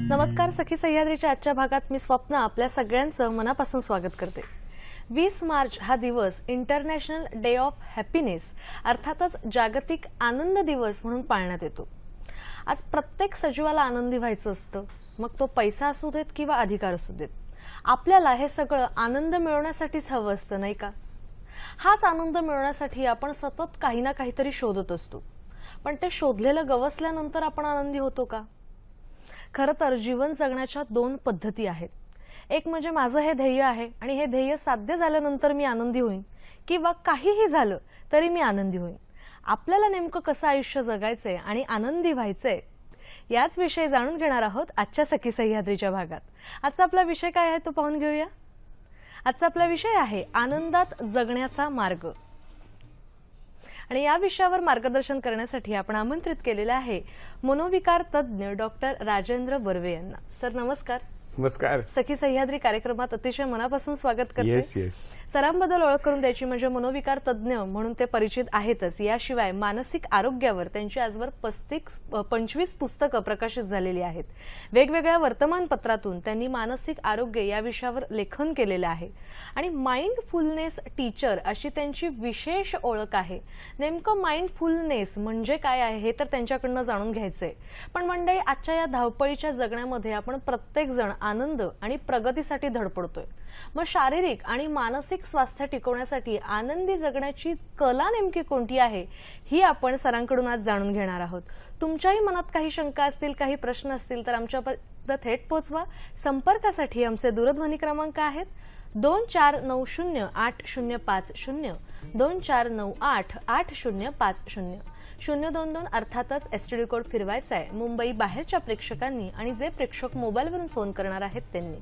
नमस्कार सखी सह्याद्रीच्या आजच्या भागात मी स्वप्ना आपल्या सगळ्यांचं मनापासून स्वागत करते। 20 मार्च हा दिवस इंटरनॅशनल डे ऑफ हॅपीनेस अर्थातच जागतिक आनंद दिवस म्हणून पाळण्यात येतो। आज प्रत्येक सजीवाला आनंदी व्हायचं असतं, मग तो पैसा असू देत किंवा अधिकार असू देत। आपल्याला हे सगळं आनंद मिळवण्यासाठीच हवं असतं, नाही का? हाच आनंद मिळवण्यासाठी आपण सतत काही ना काहीतरी शोधत असतो, पण ते शोधलेलं गवसल्यानंतर आपण आनंदी होतो का? खरं तर जीवन जगण्याच्या दोन पद्धती आहेत। एक म्हणजे माझं हे ध्येय आहे आणि हे ध्येय साध्य झाल्यानंतर मी आनंदी होईन, किंवा काहीही झालं तरी मी आनंदी होईन। आपल्याला नेमकं कसं आयुष्य जगायचंय आणि आनंदी व्हायचंय याच विषयी जाणून घेणार आहोत आजच्या सखी सह्याद्रीच्या भागात। आजचा आपला विषय काय आहे तो पाहून घेऊया। आजचा आपला विषय आहे आनंदात जगण्याचा मार्ग। आणि या विषयावर मार्गदर्शन करण्यासाठी आपण आमंत्रित केलेले आहे मनोविकार तज्ञ डॉक्टर राजेंद्र बर्वे यांना। सर नमस्कार। नमस्कार। सखी सह्याद्री कार्यक्रमात अतिशय मनापासून स्वागत करते। येस सरांबद्दल ओळख करून द्यायची म्हणजे मनोविकार तज्ञ म्हणून ते परिचित आहेतच, याशिवाय मानसिक आरोग्यावर त्यांची आजवर 25 पुस्तकं प्रकाशित झालेली आहेत। वेगवेगळ्या वर्तमानपत्रातून त्यांनी मानसिक आरोग्य या विषयावर लेखन केलेले आहे आणि माइंडफुलनेस टीचर अशी त्यांची विशेष ओळख आहे। नेमकं माइंडफुलनेस म्हणजे काय आहे हे तर त्यांच्याकडून जाणून घ्यायचंय। पण मंडळी, आजच्या या धावपळीच्या जगण्यामध्ये आपण प्रत्येक जण आनंद आणि प्रगतीसाठी धडपडतोय। मग शारीरिक आणि मानसिक स्वास्थ्य टिकवण्यासाठी आनंदी जगण्याची कला नेमकी कोणती आहे ही आपण सरांकडून आज जाणून घेणार आहोत। तुमच्याही मनात काही शंका असतील, काही प्रश्न असतील तर आमच्यापर्यंत थेट पोहोचवा। संपर्कासाठी आमचे दूरध्वनी क्रमांक आहेत 24908050, 24988050, 022 अर्थातच एसटीडी कोड फिरवायचा आहे मुंबई बाहेरच्या प्रेक्षकांनी आणि जे प्रेक्षक मोबाईलवरून फोन करणार आहेत त्यांनी।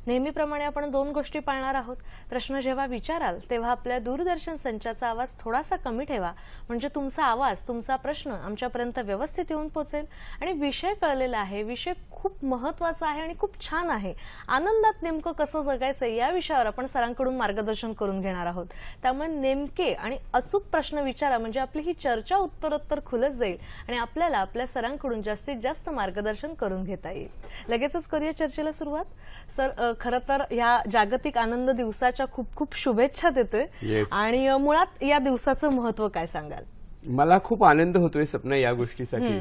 नेहमीप्रमाणे आपण दोन गोष्टी पाळणार आहोत। प्रश्न जेव्हा विचाराल तेव्हा आपल्या दूरदर्शन संचाचा आवाज थोडासा कमी ठेवा, म्हणजे तुमचा आवाज, तुमचा प्रश्न आमच्यापर्यंत व्यवस्थित येऊन पोहोचेल। आणि विषय कळलेला आहे, विषय खूप महत्त्वाचा आहे आणि खूप छान आहे। आनंदात नेमकं कसं जगायचं या विषयावर आपण सरांकडून मार्गदर्शन करून घेणार आहोत। त्यामुळे नेमके आणि अचूक प्रश्न विचारा, म्हणजे आपली ही चर्चा उत्तरोत्तर खुलत जाईल आणि आपल्याला आपल्या सरांकडून जास्तीत जास्त मार्गदर्शन करून घेता येईल। लगेचच करूया चर्चेला सुरुवात। सर, खरं तर या जागतिक आनंद दिवसाच्या खूप खूप शुभेच्छा देते। आणि मुळात या दिवसाचं महत्त्व काय सांगाल? मला खूप आनंद होतोय सपना या गोष्टीसाठी,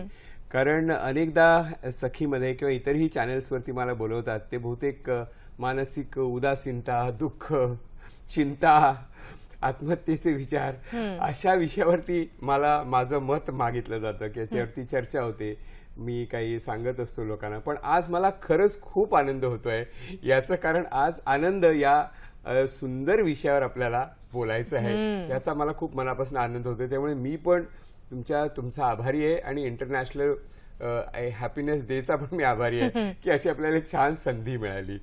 कारण अनेकदा सखीमध्ये किंवा इतरही चॅनल्सवरती मला बोलवतात ते बहुतेक मानसिक उदासीनता, दुःख, चिंता, आत्महत्येचे विचार अशा विषयावरती मला माझं मत मागितलं जातं की याच्यावरती चर्चा होते, मी काही सांगत असतो लोकांना। पण आज मला खरंच खूप आनंद होतोय। याचं कारण आज आनंद या सुंदर विषयावर आपल्याला बोलायचं आहे, याचा मला खूप मनापासून आनंद होतोय। त्यामुळे मी पण तुमचा आभारी आहे आणि इंटरनॅशनल हॅपीनेस डेचा पण मी आभारी आहे की अशी आपल्याला एक छान संधी मिळाली।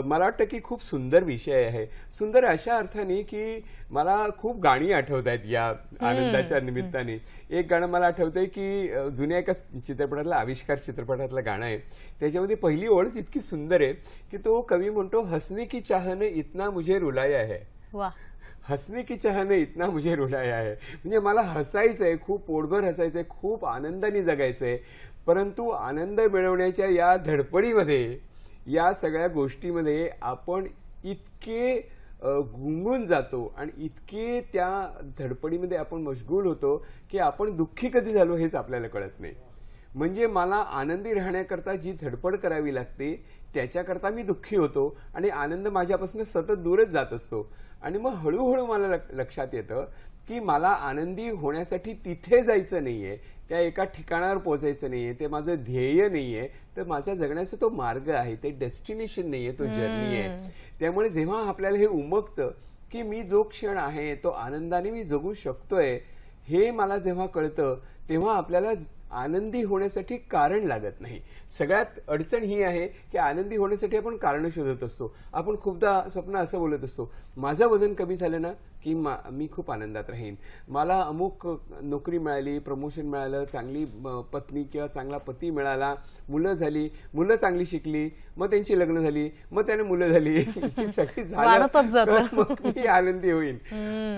मला वाटतं की खूप सुंदर विषय आहे। सुंदर अशा अर्थाने की मला खूप गाणी आठवत आहेत या आनंदाच्या निमित्ताने। एक गाणं मला आठवतंय की जुन्या एका चित्रपटातलं, आविष्कार चित्रपटातलं गाणं आहे। त्याच्यामध्ये पहिली ओळच इतकी सुंदर आहे की तो कवी म्हणतो, हसने की चाहने इतना मुझे रुलाया है। वाह, हसने की चाहने इतना मुझे रुलाया है। म्हणजे मला हसायचंय, खूप पोटभर हसायचंय, खूप आनंदाने जगायचंय, परंतु आनंद मिळवण्याच्या या धडपडीमध्ये, या सगळ्या गोष्टीमध्ये आपण इतके गुंगून जातो आणि इतके त्या धडपडीमध्ये आपण मशगूल होतो की आपण दुःखी कधी झालो हेच आपल्याला कळत नाही। म्हणजे मला आनंदी राहण्याकरता जी धडपड करावी लागते त्याच्याकरता मी दुःखी होतो आणि आनंद माझ्यापासून सतत दूरच जात असतो। आणि मग हळूहळू मला लक्षात येतं की मला आनंदी होण्यासाठी तिथे जायचं नाहीये, त्या एका ठिकाणावर पोहोचायचं नाहीये, ते माझं ध्येय नाहीये, तर माझा जगण्याचा तो मार्ग आहे, ते डेस्टिनेशन नाहीये, तो जर्नी आहे। त्यामुळे जेव्हा आपल्याला हे उमगतं की मी जो क्षण आहे तो आनंदाने मी जगू शकतोय, हे मला जेव्हा कळतं तेव्हा आपल्याला आनंदी होण्यासाठी कारण लागत नाही। सगळ्यात अडचण ही आहे की आनंदी होण्यासाठी आपण कारण शोधत असतो। आपण खूपदा स्वप्न असं बोलत असतो, माझं वजन कमी झालं ना की मी खूप आनंदात राहीन, मला अमुक नोकरी मिळाली, प्रमोशन मिळालं, चांगली पत्नी किंवा चांगला पती मिळाला, मुलं झाली, मुलं चांगली शिकली, मग त्यांची लग्न झाली, मग त्याने मुलं झाली, सगळी झालं, मग मी आनंदी होईन।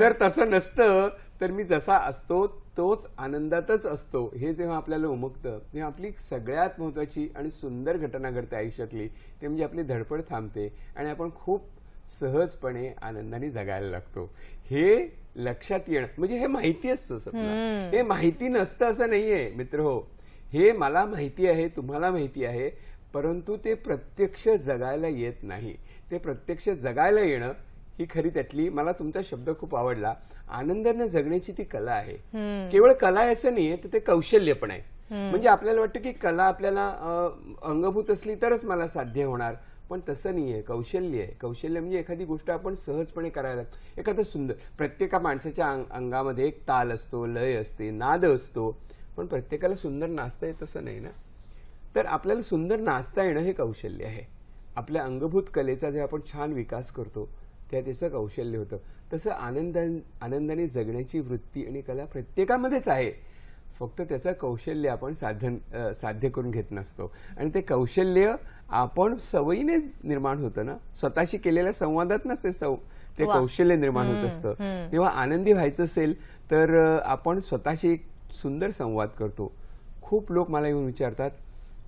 तर तसं नसतं। तर मी जसा असतो तोच आनंदातच असतो हे जेव्हा आपल्याला उमगतं तेव्हा आपली सगळ्यात महत्वाची आणि सुंदर घटना घडते आयुष्यातली, ते म्हणजे आपली धडपड थांबते आणि आपण खूप सहजपणे आनंदाने जगायला लागतो. हे लक्षात येणं म्हणजे हे माहिती असतं सपना, हे माहिती नसतं असं नाहीये मित्र हो. हे मला माहिती आहे, तुम्हाला माहिती आहे, परंतु ते प्रत्यक्ष जगायला येत नाही. ते प्रत्यक्ष जगायला येणं ही खरी त्यातली, मला तुमचा शब्द खूप आवडला, आनंदानं जगण्याची ती कला आहे. केवळ कला आहे असं नाहीये, तर ते कौशल्य पण आहे. म्हणजे आपल्याला वाटतं की कला आपल्याला अंगभूत असली तरच मला साध्य होणार, पण तसं नाहीये. कौशल्य आहे. कौशल्य म्हणजे एखादी गोष्ट आपण सहजपणे करायला, एखादं सुंदर, प्रत्येका माणसाच्या अंगामध्ये एक ताल असतो, लय असते, नाद असतो, पण प्रत्येकाला सुंदर नाचता येत असं नाही ना. तर आपल्याला सुंदर नाचता येणं हे कौशल्य आहे. आपल्या अंगभूत कलेचा जे आपण छान विकास करतो त्या त्याचं कौशल्य होतं. तसं आनंदाने जगण्याची वृत्ती आणि कला प्रत्येकामध्येच आहे, फक्त त्याचं कौशल्य आपण साध्य करून घेत नसतो. आणि ते कौशल्य आपण सवयीनेच निर्माण होतं ना, स्वतःशी केलेल्या संवादात नसते ते कौशल्य निर्माण होत असतं. तेव्हा आनंदी व्हायचं असेल तर आपण स्वतःशी एक सुंदर संवाद करतो. खूप लोक मला येऊन विचारतात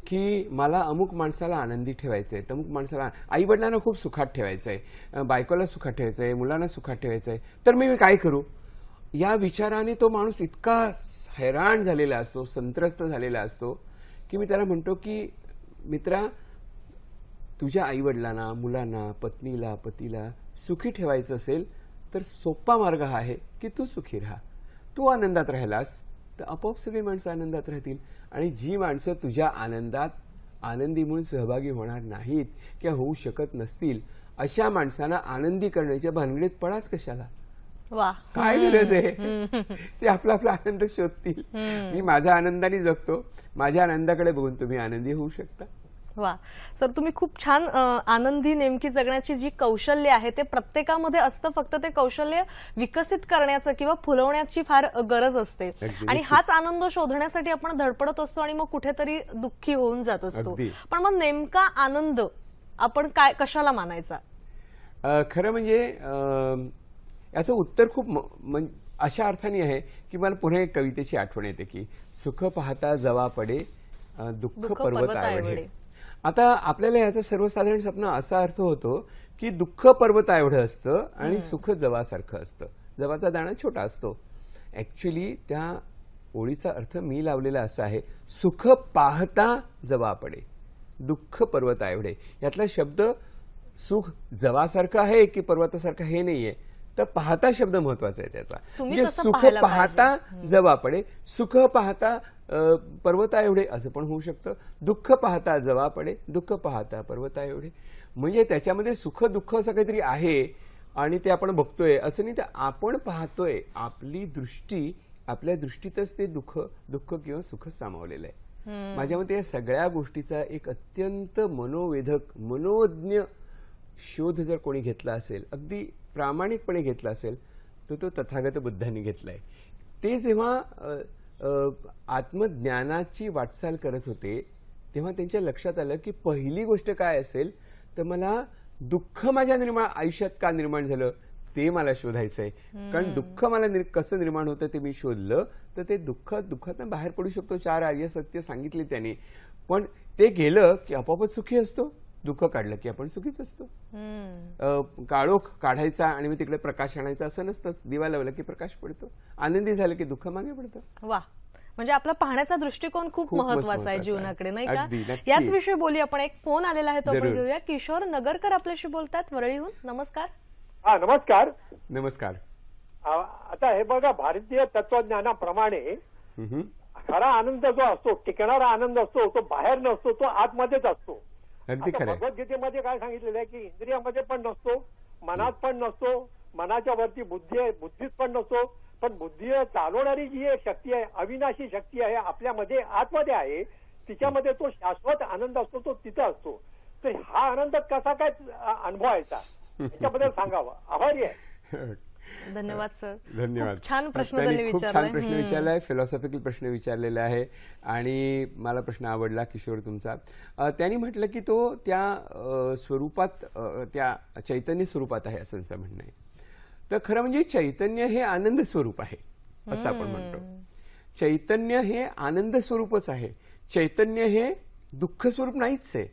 की मला अमुक माणसाला आनंदी ठेवायचंय, अमुक माणसाला, आई वडिलांना खूप सुखात ठेवायचंय, बायकोला सुखात ठेवायचंय, मुलांना सुखात ठेवायचंय, तर मी काय करू? या विचाराने तो माणूस इतका हैराण झालेला असतो, संत्रस्त झालेला असतो, की मी त्याला म्हणतो की मित्रा, तुझ्या आई वडिलांना, मुलांना, पत्नीला, पतीला सुखी ठेवायचं असेल तर सोपा मार्ग हा आहे की तू सुखी राहा. तू आनंदात राहिलास तर आपोआप सगळी माणसं आनंदात राहतील. आणि जी माणसं तुझ्या आनंदात आनंदी म्हणून सहभागी होणार नाहीत किंवा होऊ शकत नसतील, अशा माणसांना आनंदी करण्याच्या भानगडीत पडाच कशाला? वा, काय गरज आहे? ते आपला आपला आनंद शोधतील. मी माझ्या आनंदाने जगतो, माझ्या आनंदाकडे बघून तुम्ही आनंदी होऊ शकता. वा सर, तुम्ही खूप छान आनंदी नेमकी जगण्याची जी कौशल्य आहे ते प्रत्येकामध्ये असतं, फक्त ते कौशल्य विकसित करण्याचं किंवा फुलवण्याची फार गरज असते. आणि हाच आनंद शोधण्यासाठी आपण धडपडत असतो आणि मग कुठेतरी दुःखी होऊन जात असतो. पण मग नेमका आनंद आपण काय कशाला मानायचा? खरं म्हणजे याचं उत्तर खूप अशा अर्थाने आहे की मला पुन्हा एक कवितेची आठवण येते की सुख पाहता जवा पडे, दुःख पर्वत आवडे. आता आपल्याला याचं सर्वसाधारण सपना असा अर्थ होतो की दुःख पर्वता एवढं असतं आणि सुख जवासारखं असतं. जवाचा दाणा छोटा असतो. ऍक्च्युली त्या ओळीचा अर्थ मी लावलेला असा आहे, सुख पाहता जवा पडे, दुःख पर्वता एवढे. यातला शब्द सुख जवासारखं आहे की पर्वतासारखं हे नाहीये, तर पाहता शब्द महत्वाचा आहे त्याचा. म्हणजे सुख पाहता जवा पडे, सुख पाहता पर्वता एवढे असं पण होऊ शकतं. दुःख पाहता जवा पडे, दुःख पाहता पर्वता एवढे. म्हणजे त्याच्यामध्ये सुख दुःख असं काहीतरी आहे आणि ते आपण बघतोय असं नाही, तर आपण पाहतोय. आपली दृष्टी, आपल्या दृष्टीतच ते दुःख किंवा सुख सामावलेलं आहे. माझ्या मते या सगळ्या गोष्टीचा एक अत्यंत मनोवेधक, मनोज्ञ शोध जर कोणी घेतला असेल, अगदी प्रामाणिकपणे घेतला असेल, तर तो तथागत बुद्धांनी घेतलाय. ते जेव्हा आत्मज्ञानाची वाटचाल करत होते तेव्हा त्यांच्या लक्षात आलं की पहिली गोष्ट काय असेल तर मला दुःख माझ्या आयुष्यात का निर्माण झालं ते मला शोधायचंय. कारण दुःख मला कसं निर्माण होतं ते मी शोधलं तर ते दुःखातून बाहेर पडू शकतो. 4 आर्य सत्य सांगितले त्यांनी, पण ते गेलं की आपोआपच सुखी असतो. दुःख काढलं की आपण सुखीच असतो. काळोख काढायचा आणि मग तिकडे प्रकाश आणायचा असं नसतंच. दिवा लावला की प्रकाश पडतो, आनंदी झालं की दुःख मागे पडतं. वा, म्हणजे आपला पाहण्याचा दृष्टिकोन खूप महत्वाचा आहे जीवनाकडे, नाही का? याच विषयी बोलूया आपण. एक फोन आलेला आहे तो आपण घेऊया. किशोर नगरकर आपल्याशी बोलतात वरळीहून. नमस्कार. हा, नमस्कार. नमस्कार. आता हे बघा, भारतीय तत्वज्ञानाप्रमाणे खरा आनंद जो असतो, टिकणारा आनंद असतो, तो बाहेर नसतो, तो आतमध्येच असतो. भगवद्गीतेमध्ये काय सांगितलेलं आहे की इंद्रियामध्ये पण नसतो, मनात पण नसतो, मनाच्या वरती बुद्धी आहे, बुद्धीत पण नसतो, पण बुद्धी चालवणारी जी एक शक्ती आहे, अविनाशी शक्ती आहे, आपल्यामध्ये आतमध्ये आहे, तिच्यामध्ये तो शाश्वत आनंद असतो, तो तिथं असतो. तर हा आनंद कसा काय अनुभवायचा याच्याबद्दल सांगावं. आभारी आहे. धन्यवाद सर. धन्यवाद. छान प्रश्न त्यांनी खूप छान प्रश्न विचारलाय, फिलॉसॉफिकल प्रश्न विचारलेला आहे आणि मला प्रश्न आवडला किशोर तुमचा. त्यांनी म्हटलं की तो त्या स्वरूपात, त्या चैतन्य स्वरूपात आहे असं त्यांचं म्हणणं आहे. तर खरं म्हणजे चैतन्य हे आनंद स्वरूप आहे. असं आपण म्हणतो. चैतन्य हे आनंद स्वरूपच आहे. चैतन्य हे दुःख स्वरूप नाहीच आहे.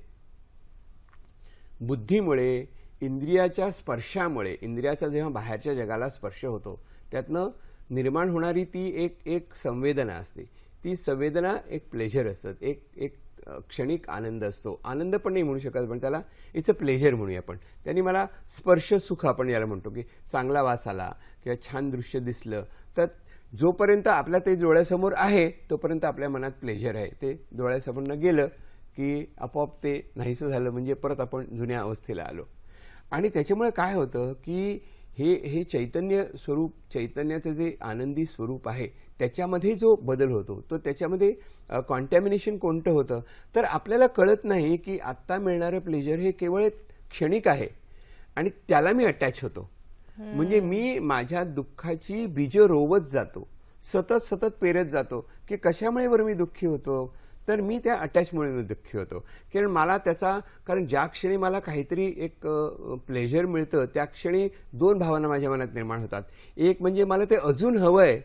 बुद्धीमुळे, इंद्रियाच्या स्पर्शामुळे, इंद्रियाचा जेव्हा बाहेरच्या जगाला स्पर्श होतो त्यातनं निर्माण होणारी ती एक संवेदना असते. ती संवेदना एक प्लेजर असतात, एक क्षणिक आनंद असतो. आनंद पण नाही म्हणू शकत, पण त्याला इट्स अ प्लेजर म्हणूया आपण. त्यांनी मला स्पर्श सुख आपण याला म्हणतो, की चांगला वास आला किंवा छान दृश्य दिसलं तर जोपर्यंत आपल्या ते डोळ्यासमोर आहे तोपर्यंत आपल्या मनात प्लेजर आहे. ते डोळ्यासमोरनं गेलं की आपोआप ते नाहीसं झालं, म्हणजे परत आपण जुन्या अवस्थेला आलो. आणि त्याच्यामुळे काय होतं की हे चैतन्य स्वरूप, चैतन्याचं जे आनंदी स्वरूप आहे त्याच्यामध्ये जो बदल होतो तो त्याच्यामध्ये कॉन्टॅमिनेशन कोणतं होतं तर आपल्याला कळत नाही की आत्ता मिळणारं प्लेजर हे केवळ क्षणिक आहे आणि त्याला मी अटॅच होतो. म्हणजे मी माझ्या दुःखाची बीजं रोवत जातो, सतत पेरत जातो की कशामुळे बरं मी दुःखी होतो, तर मी त्या अटॅचमुळे मी दुःखी होतो. कारण ज्या क्षणी मला काहीतरी एक प्लेजर मिळतं त्या क्षणी दोन भावना माझ्या मनात निर्माण होतात. एक म्हणजे मला ते अजून हवंय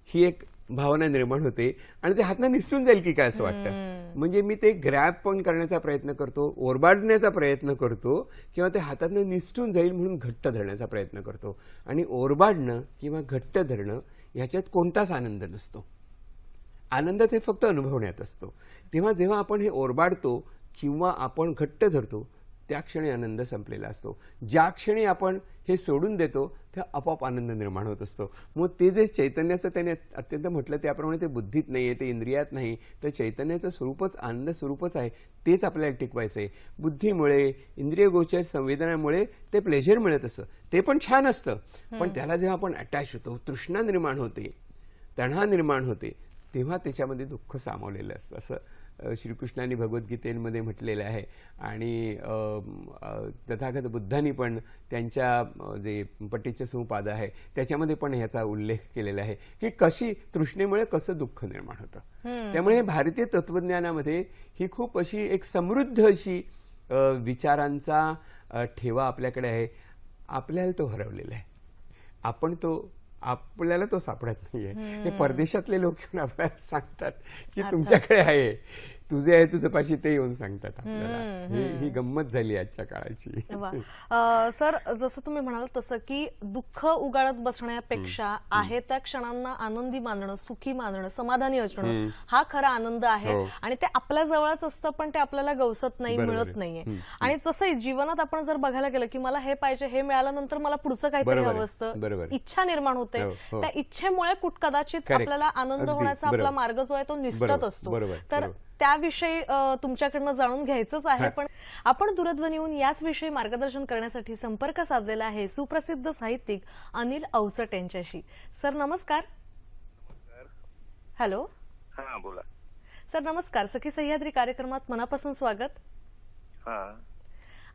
ही एक भावना निर्माण होते आणि ते हातनं निसटून जाईल की काय असं वाटतं. म्हणजे मी ते ग्रॅब पण करण्याचा प्रयत्न करतो, ओरबाडण्याचा प्रयत्न करतो किंवा ते हातातनं निसटून जाईल म्हणून घट्ट धरण्याचा प्रयत्न करतो. आणि ओरबाडणं किंवा घट्ट धरणं ह्याच्यात कोणताच आनंद नसतो. आनंद ते फक्त अनुभवण्यात असतो. तेव्हा जेव्हा आपण हे ओरबाडतो किंवा आपण घट्ट धरतो त्या क्षणी आनंद संपलेला असतो. ज्या क्षणी आपण हे सोडून देतो त्या आपोआप आनंद निर्माण होत असतो. मग ते जे चैतन्याचं त्याने अत्यंत म्हटलं त्याप्रमाणे ते बुद्धीत नाही आहे, ते इंद्रियात नाही, तर चैतन्याचं स्वरूपच आनंद स्वरूपच आहे. तेच आपल्याला टिकवायचं आहे. बुद्धीमुळे, इंद्रियगोचर संवेदनामुळे ते प्लेजर मिळत असतं, ते पण छान असतं. पण त्याला जेव्हा आपण अटॅच होतो, तृष्णा निर्माण होते, तण्हा निर्माण होते, तेव्हा त्याच्यामध्ये दुःख सामावलेलं असतं. असं श्रीकृष्णाने भगवद्गीतेमध्ये म्हटलेलं आहे. आणि तथागत बुद्धांनी पण त्यांच्या जे पटीच्य समुपाद आहे त्याच्यामध्ये पण ह्याचा उल्लेख केलेला आहे की कशी तृष्णेमुळे कसं दुःख निर्माण होतं. त्यामुळे भारतीय तत्वज्ञानामध्ये ही खूप अशी एक समृद्ध अशी विचारांचा ठेवा आपल्याकडे आहे. आपल्याला तो हरवलेला आहे. आपल्याला तो सापडत नाहीये. हे परदेशातले लोक येऊन आपल्याला सांगतात की तुमच्याकडे आहे, तुझे आहे तुझं पाशी, ते येऊन सांगतात आपल्याला. ही गंमत झाली आजच्या काळाची. सर, जसं तुम्ही म्हणाल तसं की दुःख उगाळत बसण्यापेक्षा आहे त्या क्षणांना आनंदी मानणं, सुखी मानणं, समाधानी असणं हा खरा आनंद आहे. आणि ते आपल्या जवळच असतं पण ते आपल्याला गवसत नाही, मिळत नाहीये. आणि तसंही जीवनात आपण जर बघायला गेलं की मला हे पाहिजे, हे मिळाल्यानंतर मला पुढचं काहीतरी हवं असतं, इच्छा निर्माण होते. त्या इच्छेमुळे कदाचित आपल्याला आनंद होण्याचा आपला मार्ग जो आहे तो निसटत असतो. तर त्याविषयी तुमच्याकडनं जाणून घ्यायचंच आहे. पण आपण दूरध्वनीहून याच विषयी मार्गदर्शन करण्यासाठी संपर्क साधलेला आहे सुप्रसिद्ध साहित्यिक अनिल अवचट यांच्याशी. सर नमस्कार. हॅलो. हां बोला. सर नमस्कार. सखी सह्याद्री कार्यक्रमात मनापासून स्वागत.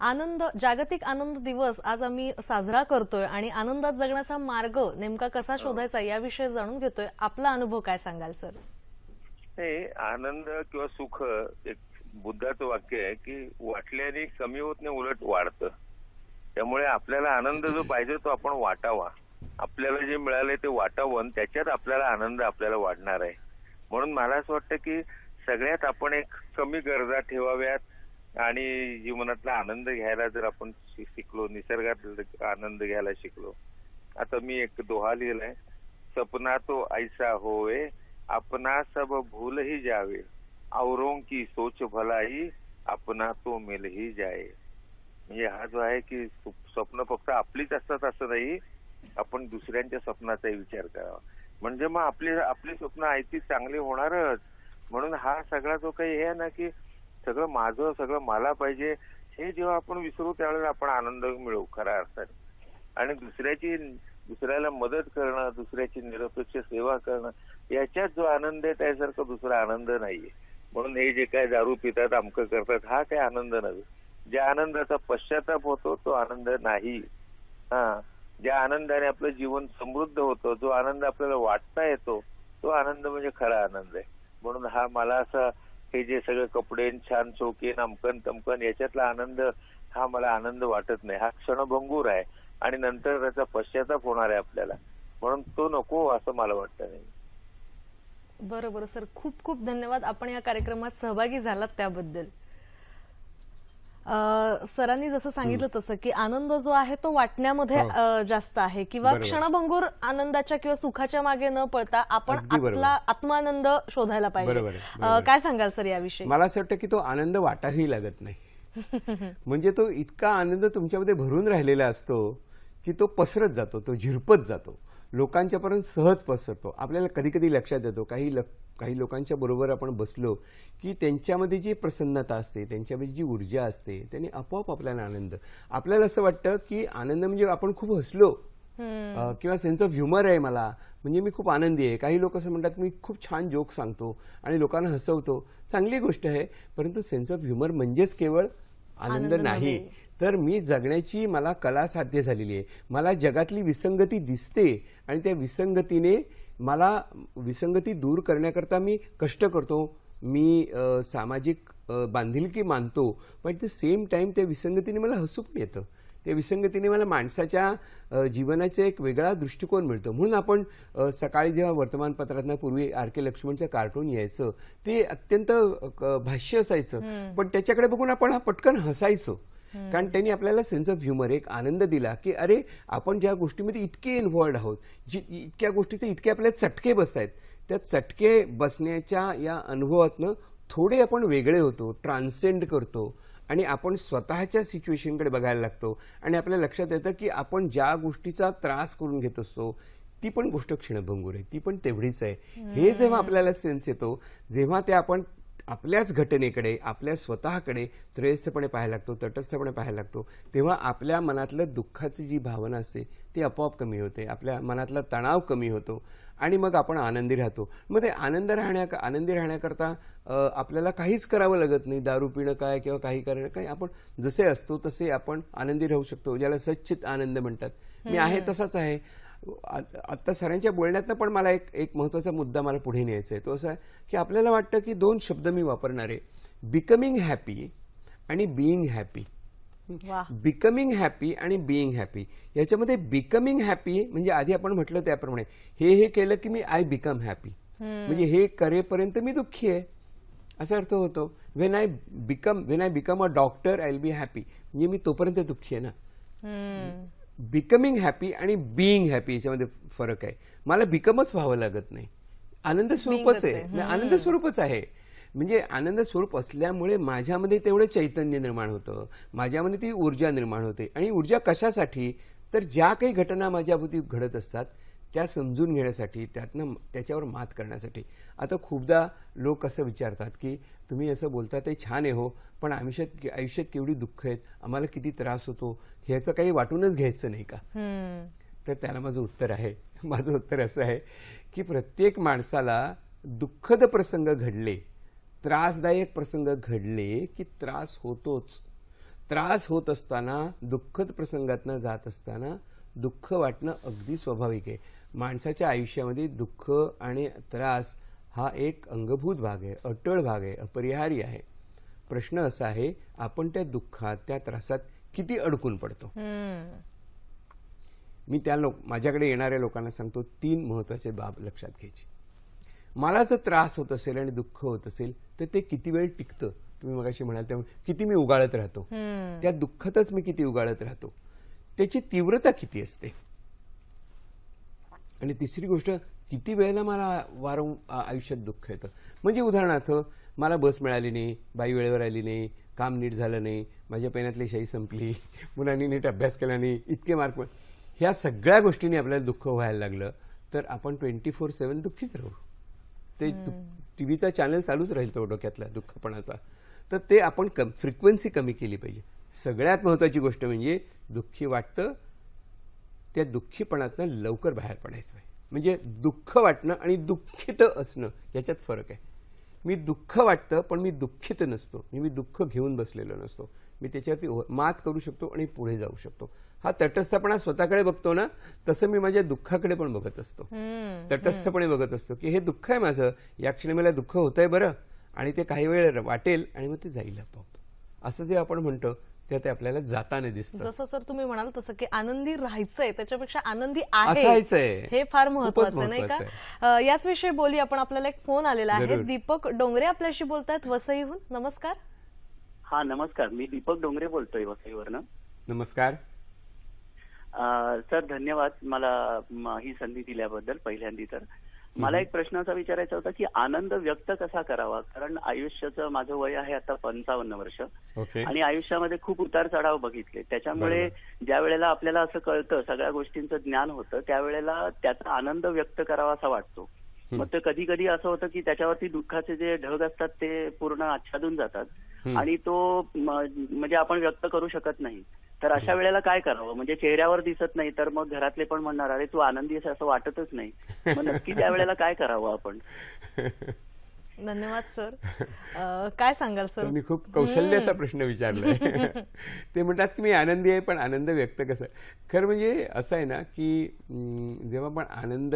आनंद, जागतिक आनंद दिवस आज आम्ही साजरा करतोय आणि आनंदात जगण्याचा मार्ग नेमका कसा शोधायचा याविषयी जाणून घेतोय. आपला अनुभव काय सांगाल सर? हे आनंद किंवा सुख एक बुद्धाचं वाक्य आहे की वाटल्याने कमी होत नाही, उलट वाढतं. त्यामुळे आपल्याला आनंद जो पाहिजे तो आपण वाटावा. आपल्याला जे मिळाले ते वाटावं आणि त्याच्यात आपल्याला आनंद आपल्याला वाढणार आहे. म्हणून मला असं वाटतं की सगळ्यात आपण एक कमी गरजा आणि जीवनातला आनंद घ्यायला जर आपण शिकलो, निसर्गात आनंद घ्यायला शिकलो. आता मी एक दोहा लिहिलाय, सपना तो ऐसा होवे अपना सब भूल ही जावे, औरों की सोच भलाई अपना तो मिल ही जाए. म्हणजे हा जो आहे की स्वप्न फक्त आपलीच असतात असं नाही, आपण दुसऱ्यांच्या स्वप्नाचाही विचार करावा. म्हणजे मग आपली स्वप्न आयती चांगली होणारच. म्हणून हा सगळा जो काही हे आहे ना की सगळं माझं, सगळं मला पाहिजे, हे जेव्हा आपण विसरू त्यावेळेला आपण आनंद मिळवू खऱ्या अर्थाने. आणि दुसऱ्याला मदत करणं, दुसऱ्याची निरपेक्ष सेवा करणं, याच्यात जो आनंद आहे त्यासारखा दुसरा आनंद नाहीये. म्हणून हे जे काय दारू पितात, अमकं करतात, हा काय आनंद नव्हे. ज्या आनंदाचा पश्चाताप होतो तो आनंद नाही. ज्या आनंदाने आपलं जीवन समृद्ध होतं, जो आनंद आपल्याला वाटता येतो, तो आनंद म्हणजे खरा आनंद आहे. म्हणून हा मला असा हे जे सगळे कपडे, छान शौकीन, अमकन तमकन, याच्यातला आनंद हा मला आनंद वाटत नाही. हा क्षणभंगूर आहे आणि नंतर त्याचा पश्चाताप होणार आहे आपल्याला. म्हणून तो नको असं मला वाटतं. नाही बरोबर सर, खूप खूप धन्यवाद आपण या कार्यक्रमात सहभागी झालात त्याबद्दल. सरांनी जसं सांगितलं तसं की आनंद जो आहे तो वाटण्यामध्ये जास्त आहे किंवा क्षणभंगूर आनंदाच्या किंवा सुखाच्या मागे न पळता आपण आपला आत्मानंद शोधायला पाहिजे. काय सांगाल सर याविषयी? मला असं वाटतं की तो आनंद वाटाही लागत नाही. म्हणजे तो इतका आनंद तुमच्यामध्ये भरून राहिलेला असतो की तो पसरत जातो, तो झिरपत जातो, लोकांच्यापर्यंत सहज पसरतो. आपल्याला कधी कधी लक्षात येतो काही लोकांच्या बरोबर आपण बसलो की त्यांच्यामध्ये जी प्रसन्नता असते, त्यांच्यामध्ये जी ऊर्जा असते, त्यांनी आपोआप आपल्याला आनंद, आपल्याला असं वाटतं की आनंद म्हणजे आपण खूप हसलो किंवा सेन्स ऑफ ह्युमर आहे मला, म्हणजे मी खूप आनंदी आहे. काही लोक असं म्हणतात मी खूप छान जोक सांगतो आणि लोकांना हसवतो, चांगली गोष्ट आहे, परंतु सेन्स ऑफ ह्युमर म्हणजेच केवळ आनंद नाही. तर मी जगण्याची मला कला साध्य झालेली आहे, मला जगातली विसंगती दिसते आणि त्या विसंगतीने मला विसंगती दूर करण्याकरता मी कष्ट करतो, मी सामाजिक बांधिलकी मानतो, पण ॲट द सेम टाइम त्या विसंगतीने मला हसू पण येतं. त्या विसंगतीने मला माणसाच्या जीवनाचा एक वेगळा दृष्टिकोन मिळतो. म्हणून आपण सकाळी जेव्हा वर्तमानपत्रातनं पूर्वी आर के लक्ष्मणचं कार्टून यायचं ते अत्यंत भाष्य असायचं, पण त्याच्याकडे बघून आपण पटकन हसायचो, कारण त्यांनी आपल्याला सेन्स ऑफ ह्युमर, एक आनंद दिला की अरे आपण ज्या गोष्टीमध्ये इतके इन्व्हॉल्ड आहोत, इतक्या गोष्टीचे इतके आपल्याला चटके बसत आहेत, त्या चटके बसण्याच्या या अनुभवातनं थोडे आपण वेगळे होतो, ट्रान्सेंड करतो आणि आपण स्वतःच्या सिच्युएशनकडे बघायला लागतो आणि आपल्या लक्षात येतं की आपण ज्या गोष्टीचा त्रास करून घेत असतो ती पण गोष्ट क्षणभंगूर आहे, ती पण तेवढीच आहे. हे जेव्हा आपल्याला सेन्स येतो, जेव्हा ते आपण आपल्याच घटनेकडे, आपल्या स्वतःकडे त्रयस्थपणे पाहायला लागतो, तटस्थपणे पाहायला लागतो, तेव्हा आपल्या मनातलं दुःखाची जी भावना असते ती आपोआप कमी होते, आपल्या मनातला तणाव कमी होतो आणि मग आपण आनंदी राहतो. मग ते आनंदी राहण्याकरता आपल्याला काहीच करावं लागत नाही, दारू पिणं काय किंवा काही करणं काय, आपण जसे असतो तसे आपण आनंदी राहू शकतो, ज्याला सच्चित आनंद म्हणतात. मी आहे तसाच आहे. आता सरांच्या बोलण्यातनं पण मला एक महत्त्वाचा मुद्दा मला पुढे न्यायचा आहे. तो असा आहे की आपल्याला वाटतं की दोन शब्द मी वापरणार आहे, बिकमिंग हॅपी आणि बीइंग हॅपी. बिकमिंग हॅपी आणि बीइंग हॅपी, याच्यामध्ये बिकमिंग हॅपी म्हणजे आधी आपण म्हटलं त्याप्रमाणे हे केलं की मी आय बिकम हॅपी, म्हणजे हे करेपर्यंत मी दुःखी आहे असा अर्थ होतो. When I become a doctor I will be happy, म्हणजे मी तोपर्यंत दुःखी आहे ना. बिकमिंग हॅपी आणि बीइंग हॅपी याच्यामध्ये फरक आहे. मला बिकमच व्हावं लागत नाही, आनंद स्वरूपच आहे, आनंद स्वरूपच आहे. म्हणजे आनंद स्वरूप असल्यामुळे माझ्यामध्ये तेवढं चैतन्य निर्माण होतं, माझ्यामध्ये ती ऊर्जा निर्माण होते. आणि ऊर्जा कशासाठी, तर ज्या काही घटना माझ्याभोवती घडत असतात त्या समजून घेण्यासाठी, त्यातनं त्याच्यावर मात करण्यासाठी. आता खूपदा लोक असं विचारतात की तुम्ही असं बोलता ते छान आहे हो, पण आयुष्यात केवढी दुःख आहेत, आम्हाला किती त्रास होतो, ह्याचं काही वाटूनच घ्यायचं नाही का. तर त्याला माझं उत्तर असं आहे की प्रत्येक माणसाला दुःखद प्रसंग घडले, त्रासदायक प्रसंग घडले की त्रास होतोच. त्रास होत असताना, दुःखद प्रसंगातनं जात असताना दुःख वाटणं अगदी स्वाभाविक आहे. माणसाच्या आयुष्यामध्ये दुःख आणि त्रास हा एक अंगभूत भाग आहे, अटळ भाग आहे, अपरिहार्य आहे. प्रश्न असा आहे आपण त्या दुःखात, त्या त्रासात किती अडकून पडतो. मी माझ्याकडे येणाऱ्या लोकांना सांगतो 3 महत्वाचे बाब लक्षात घ्यायची. मला जर त्रास होत असेल आणि दुःख होत असेल तर ते किती वेळ टिकतं. तुम्ही मगाशी म्हणाल त्यामुळे किती मी उगाळत राहतो, त्या दुःखातच मी किती उगाळत राहतो, त्याची तीव्रता किती असते. आणि तिसरी गोष्ट, किती वेळेला मला आयुष्यात दुःख येतं. म्हणजे उदाहरणार्थ मला बस मिळाली नाही, बाई वेळेवर आली नाही, काम नीट झालं नाही, माझ्या पेनातली शाई संपली, मुलांनी नीट अभ्यास केला नाही, इतके मार्क, ह्या सगळ्या गोष्टींनी आपल्याला दुःख व्हायला लागलं तर आपण 24/7 दुःखीच राहू. ते टीव्हीचा चॅनल चालूच राहील तो डोक्यातला दुःखपणाचा. तर ते आपण फ्रिक्वेन्सी कमी केली पाहिजे. सगळ्यात महत्त्वाची गोष्ट म्हणजे दुःखी वाटतं, त्या दुःखीपणातनं लवकर बाहेर पडायचं आहे. म्हणजे दुःख वाटणं आणि दुःखित असणं याच्यात फरक आहे. मी दुःख वाटतं पण मी दुःखित नसतो, मी दुःख घेऊन बसलेलो नसतो, मी त्याच्यावरती मात करू शकतो आणि पुढे जाऊ शकतो. हा तटस्थपणा स्वतःकडे बघतो ना, तसं मी माझ्या दुःखाकडे पण बघत असतो, तटस्थपणे बघत असतो की हे दुःख आहे माझं, या क्षणी मला दुःख होतंय बरं, आणि ते काही वेळ वाटेल आणि मग ते जाईल आपोआप. असं जे आपण म्हणतो ते आपल्याला जाताना दिसतं. जसं सर तुम्ही म्हणाल तसं की आनंदी राहायचंय त्याच्यापेक्षा आनंदी आहे असायचंय हे फार खूपच महत्वाचं नाही महत्वाचं का. याच विषयी बोली आपण. आपल्याला एक फोन आलेला आहे. जरूर. दीपक डोंगरे आपल्याशी बोलतायत वसईहून. नमस्कार. हा नमस्कार, मी दीपक डोंगरे बोलतोय वसईवरनं. नमस्कार. सर धन्यवाद मला ही संधी दिल्याबद्दल. पहिल्यांदी तर मला एक प्रश्न असा विचारायचा होता की आनंद व्यक्त कसा करावा, कारण आयुष्याचं माझं वय आहे आता 55 वर्ष ओके. आणि आयुष्यामध्ये खूप उतार चढाव बघितले. त्याच्यामुळे ज्या वेळेला आपल्याला असं कळतं, सगळ्या गोष्टींचं ज्ञान होतं, त्यावेळेला त्याचा आनंद व्यक्त करावा असा वाटतो. मग ते कधी कधी असं होतं की त्याच्यावरती दुःखाचे जे ढग असतात ते पूर्ण आच्छादून जातात आणि तो म्हणजे आपण व्यक्त करू शकत नाही. तर अशा वेळेला काय करावं, म्हणजे चेहऱ्यावर दिसत नाही तर मग घरातले पण म्हणणार अरे तू आनंदी आहेस असं वाटतच नाही. मग नक्की त्या वेळेला काय करावं आपण. धन्यवाद सर. काय सांगाल सर. मी खूप कौशल्याचा प्रश्न विचारलाय. ते म्हणतात की मी आनंदी आहे पण आनंद व्यक्त कसं. खरं म्हणजे असं आहे ना की जेव्हा पण आनंद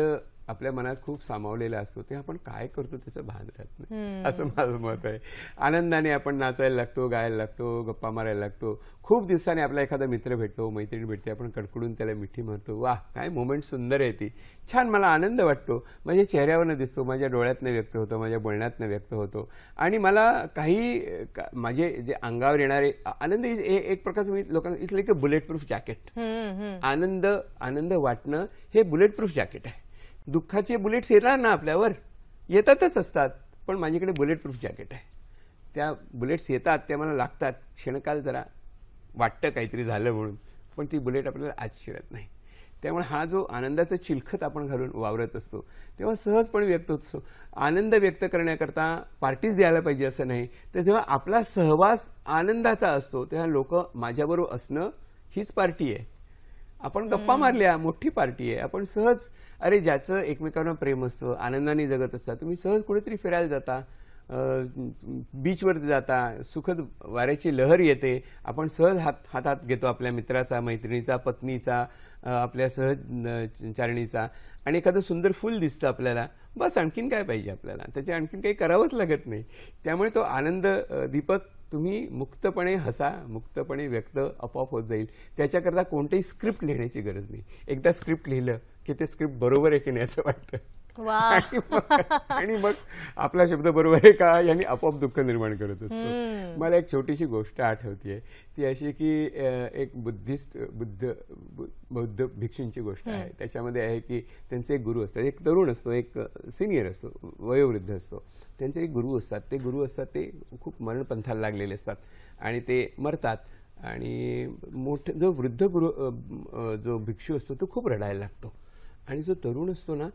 आपल्या मनात खूप सामावलेला असतो तेव्हा आपण काय करतो त्याचं भान राहत नाही, असं माझं मत आहे. आनंदाने आपण नाचायला लागतो, गायला लागतो, गप्पा मारायला लागतो. खूप दिवसाने आपला एखादा मित्र भेटतो, मैत्रीण भेटते, आपण कडकडून त्याला मिठी मारतो. वाह काय मोमेंट सुंदर आहे ती, छान, मला आनंद वाटतो. माझ्या चेहऱ्यावरनं दिसतो, माझ्या डोळ्यातनं व्यक्त होतो, माझ्या बोलण्यातनं व्यक्त होतो. आणि मला काही माझे जे अंगावर येणारे आनंद एक प्रकारचं मी लोकांना it's like a bulletproof jacket. आनंद वाटणं हे बुलेट प्रूफ जॅकेट आहे. दुःखाचे बुलेट्स येणार ना आपल्यावर, येतातच असतात, पण माझ्याकडे बुलेट प्रूफ जॅकेट आहे. त्या बुलेट्स येतात, त्या मला लागतात, क्षणकाल जरा वाटतं काहीतरी झालं म्हणून, पण ती बुलेट आपल्याला आज शिरत नाही. त्यामुळे हा जो आनंदाचा चिलखत आपण घालून वावरत असतो तेव्हा सहजपणे व्यक्त होत असतो. आनंद व्यक्त करण्याकरता पार्टीज द्यायला पाहिजे असं नाही, तर जेव्हा आपला सहवास आनंदाचा असतो तेव्हा लोक माझ्याबरोबर असणं हीच पार्टी आहे. आपण गप्पा मारल्या, मोठी पार्टी आहे. आपण सहज, अरे ज्याचं एकमेकांवर प्रेम असतं, आनंदाने जगत असतात, तुम्ही सहज कुठेतरी फिरायला जाता, बीचवरती जाता, सुखद वाऱ्याची लहर येते, आपण सहज हातात घेतो आपल्या मित्राचा, मैत्रिणीचा, पत्नीचा, आपल्या सहचारणीचा, आणि एखादं सुंदर फुल दिसतं आपल्याला, बस आणखीन काय पाहिजे आपल्याला, त्याच्या आणखीन काही करावंच लागत नाही. त्यामुळे तो आनंद दीपक तुम्ही मुक्तपणे हसा, मुक्तपणे व्यक्त आपोआप होत जाईल. त्याच्याकरता कोणतेही स्क्रिप्ट लिहिण्याची गरज नाही. एकदा स्क्रिप्ट लिहिलं की ते स्क्रिप्ट बरोबर आहे की नाही असं वाटतं, आणि मग आपला शब्द बरोबर आहे का यांनी आपोआप दुःख निर्माण करत असतो. मला एक छोटीशी गोष्ट आठवतीये, ती अशी की एक बौद्ध भिक्षूंची गोष्ट आहे. त्याच्यामध्ये आहे की त्यांचे एक गुरु असतात, एक तरुण असतो, एक सिनियर असतो, वयोवृद्ध असतो. त्यांचे एक गुरु असतात, ते खूप मरणपंथाला लागलेले असतात आणि ते मरतात. आणि जो वृद्ध गुरु जो भिक्षू असतो तो खूप रडायला लागतो, आणि जो तरुण असतो ना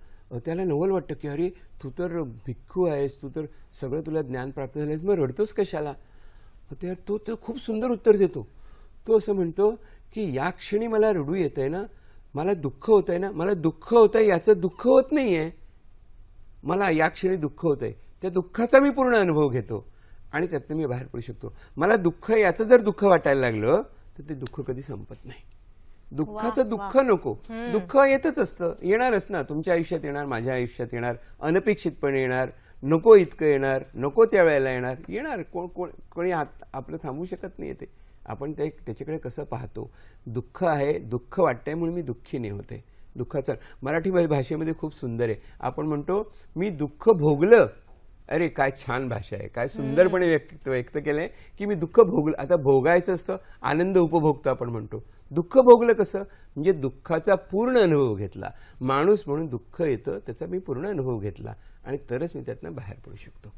त्याला नवल वाटतं की अरे तू तर भिक्खू आहेस, तू तर सगळं तुला ज्ञान प्राप्त झालंय, मग रडतोस कशाला. तो खूप सुंदर उत्तर देतो. तो असं म्हणतो की या क्षणी मला रडू येत आहे ना, मला दुःख होत आहे ना, मला दुःख होत आहे याचं दुःख होत नाहीये, मला या क्षणी दुःख होत आहे, त्या दुःखाचा मी पूर्ण अनुभव घेतो आणि त्यातनं मी बाहेर पडू शकतो. मला दुःख याचं जर दुःख वाटायला लागलं तर ते दुःख कधी संपत नाही. दुःखाचं दुःख नको, दुःख येतच असतं, येणारच ना, तुमच्या आयुष्यात येणार, माझ्या आयुष्यात येणार, अनपेक्षितपणे येणार, नको इतकं येणार, नको त्या वेळेला येणार. कोणी आपलं थांबवू शकत नाही ते. आपण त्याच्याकडे कसं पाहतो. दुःख आहे, दुःख वाटतंय म्हणून मी दुःखी नाही होते. दुःखाचं मराठी भाषेमध्ये खूप सुंदर आहे. आपण म्हणतो मी दुःख भोगलं. अरे काय छान भाषा आहे, काय सुंदरपणे व्यक्त केलंय की मी दुःख भोगलं. आता भोगायचं असतं, आनंद उपभोगतो आपण म्हणतो. दुःख भोगलं कसं, म्हणजे दुःखाचा पूर्ण अनुभव घेतला. माणूस म्हणून दुःख येतं, त्याचा मी पूर्ण अनुभव घेतला आणि तरच मी त्यातनं बाहेर पडू शकतो.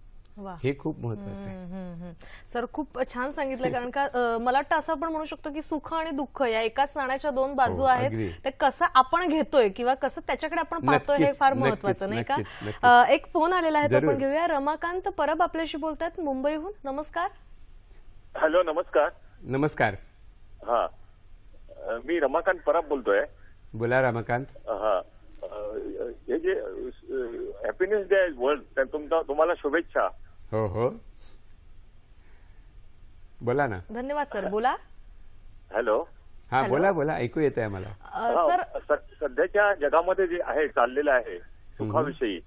हे खूप महत्वाचं आहे. सर खूप छान सांगितलं. कारण का मला वाटतं असं आपण म्हणू शकतो की सुख आणि दुःख या एकाच नाण्याच्या दोन बाजू आहेत. ते कसं आपण घेतोय किंवा कसं त्याच्याकडे आपण पाहतोय हे फार महत्वाचं नाही का. एक फोन आलेला आहे, तो आपण घेऊया. रमाकांत परब आपल्याशी बोलतात मुंबईहून. नमस्कार. हॅलो, नमस्कार. नमस्कार. हा, मी रमाकांत परब बोलतोय. बोला रमाकांत. हा, हे जे हॅपीनेस डे वर्ल्ड, तुम्हाला शुभेच्छा. हो, बोला ना. धन्यवाद सर. बोला. हॅलो. हा, बोला, ऐकू येत आहे मला. सर, सध्याच्या जगामध्ये जे आहे चाललेलं आहे सुखाविषयी,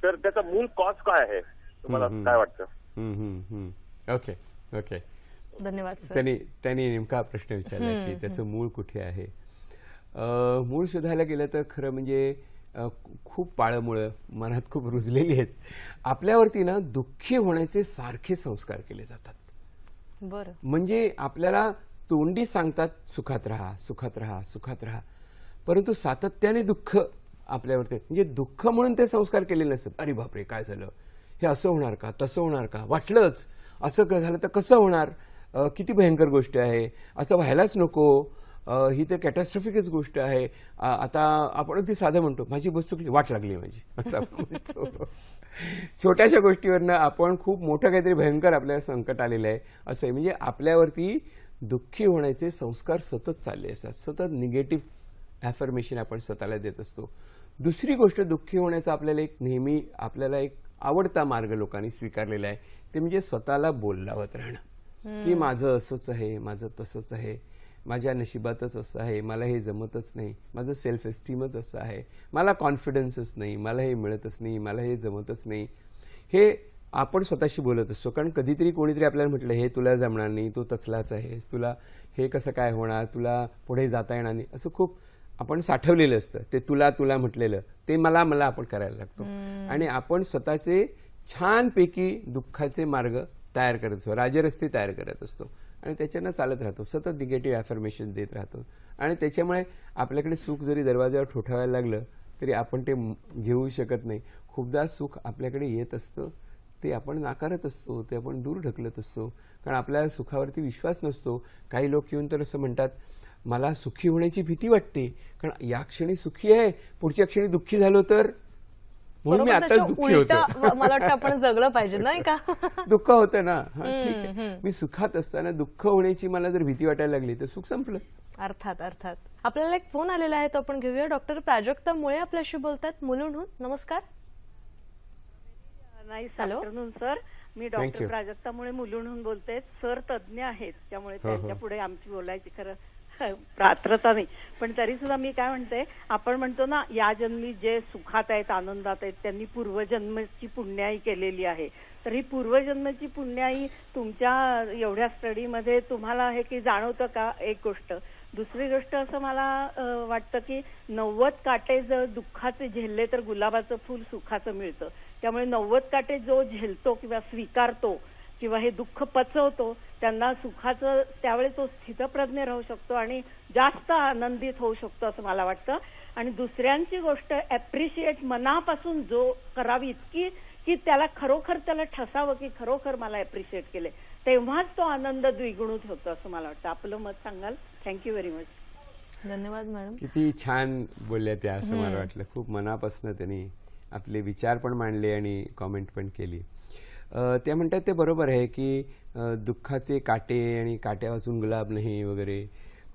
तर त्याचा मूळ कॉज काय आहे तुम्हाला काय वाटतं? ओके. धन्यवाद सर. त्यांनी नेमका प्रश्न विचारला की त्याचं मूळ कुठे आहे. मूळ शोधायला गेलं तर खरं म्हणजे खूप पाळमुळं मनात खूप रुजलेली आहेत. आपल्यावरती ना दुःखी होण्याचे सारखे संस्कार केले जातात. बरं. म्हणजे आपल्याला तोंडी सांगतात सुखात राहा, सुखात राहा, सुखात राहा, परंतु सातत्याने दुःख आपल्यावरती, म्हणजे दुःख म्हणून ते संस्कार केलेले नसतात. अरे बापरे काय झालं, हे असं होणार का, तसं होणार का, वाटलंच असं झालं तर कसं होणार, किती भयंकर गोष्ट आहे, असं व्हायलाच नको, ही तर कॅटॅस्ट्रॉफिकच गोष्ट आहे. आता आपण अगदी साधं म्हणतो माझी बस चुकली, वाट लागली माझी, असं आपण म्हणतो. छोट्याशा गोष्टीवरनं आपण खूप मोठं काहीतरी भयंकर आपल्याला संकट आलेलं आहे असं आहे. म्हणजे आपल्यावरती दुःखी होण्याचे संस्कार सतत चालले असतात, सतत निगेटिव्ह ॲफर्मेशन आपण स्वतःला देत असतो. दुसरी गोष्ट, दुःखी होण्याचा आपल्याला एक आवडता मार्ग लोकांनी स्वीकारलेला आहे, ते म्हणजे स्वतःला बोलावत राहणं की माझं असंच आहे, माझं तसंच आहे, माझ्या नशिबातच असं आहे, मला हे जमतच नाही, माझं सेल्फ एस्टीमच असं आहे, मला कॉन्फिडन्सच नाही, मला हे मिळतच नाही, मला हे जमतच नाही, हे आपण स्वतःशी बोलत असतो. कारण कधीतरी कोणीतरी आपल्याला म्हटलं हे तुला जमणार नाही, तू तसलाच आहेस, तुला हे कसं काय होणार, तुला पुढे जाता येणार नाही, असं खूप आपण साठवलेलं असतं. ते तुला म्हटलेलं ते मला आपण करायला लागतो. आणि आपण स्वतःचे छानपैकी दुःखाचे मार्ग तयार करत असतो, राजरस्ते तयार करत असतो आणि त्याच्यानं चालत राहतो, सतत निगेटिव्ह ॲफर्मेशन देत राहतो. आणि त्याच्यामुळे आपल्याकडे सुख जरी दरवाजावर ठोठावायला लागलं तरी आपण ते घेऊ शकत नाही. खूपदा सुख आपल्याकडे येत असतं, ते आपण नाकारत असतो, ते आपण दूर ढकलत असतो, कारण आपल्याला सुखावरती विश्वास नसतो. काही लोक येऊन तर असं म्हणतात मला सुखी होण्याची भीती वाटते, कारण या क्षणी सुखी आहे, पुढच्या क्षणी दुःखी झालो तर, म्हणून मी आताच दुःखी होतो. मला वाटतं आपण जगलं पाहिजे नाही का. दुःख होतं ना, ठीक आहे, मी सुखात असताना दुःख होण्याची मला जर भीती वाटायला लागली तर सुख संपलं. अर्थात अर्थात. आपल्याला एक फोन आलेला आहे तो आपण घेऊया. डॉक्टर प्राजक्ता मुळे आपल्याशी बोलतात मुलुंडहून. नमस्कार. Nice afternoon sir. मी डॉक्टर प्राजक्ता मुळे मुलुंडहून बोलते. सर तज्ञ आहेत, त्यामुळे त्यांच्या पुढे आमची बोलायची खरं पात्रता नाही, पण तरी सुद्धा मी काय म्हणते, आपण म्हणतो ना या जन्मी जे सुखात आहेत, आनंदात आहेत, त्यांनी पूर्वजन्माची पुण्याई केलेली आहे. तर ही पूर्वजन्माची पुण्याई तुमच्या एवढ्या स्टडीमध्ये तुम्हाला आहे की जाणवतं का, एक गोष्ट. दुसरी गोष्ट असं मला वाटतं की 90 काटे जर दुःखाचे झेलले तर गुलाबाचं फुल सुखाचं मिळतं. त्यामुळे 90 काटे जो झेलतो किंवा स्वीकारतो किंवा हे दुःख पचवतो त्यांना सुखाचं त्यावेळी तो स्थितप्रज्ञ राहू शकतो आणि जास्त आनंदित होऊ शकतो असं मला वाटतं. आणि दुसऱ्यांची गोष्ट ॲप्रिशिएट मनापासून जो करावी इतकी की त्याला खरोखर त्याला ठसावं की खरोखर मला ॲप्रिशिएट केले, तेव्हाच तो आनंद द्विगुणित होतो असं मला वाटतं. आपलं मत सांगाल? Thank you very much. धन्यवाद मॅडम. किती छान बोलल्या त्या, असं मला वाटलं. खूप मनापासून त्यांनी आपले विचार पण मांडले आणि कॉमेंट पण केली. ते म्हणतात ते बरोबर आहे की दुःखाचे काटे आणि काट्यापासून गुलाब नाही वगैरे,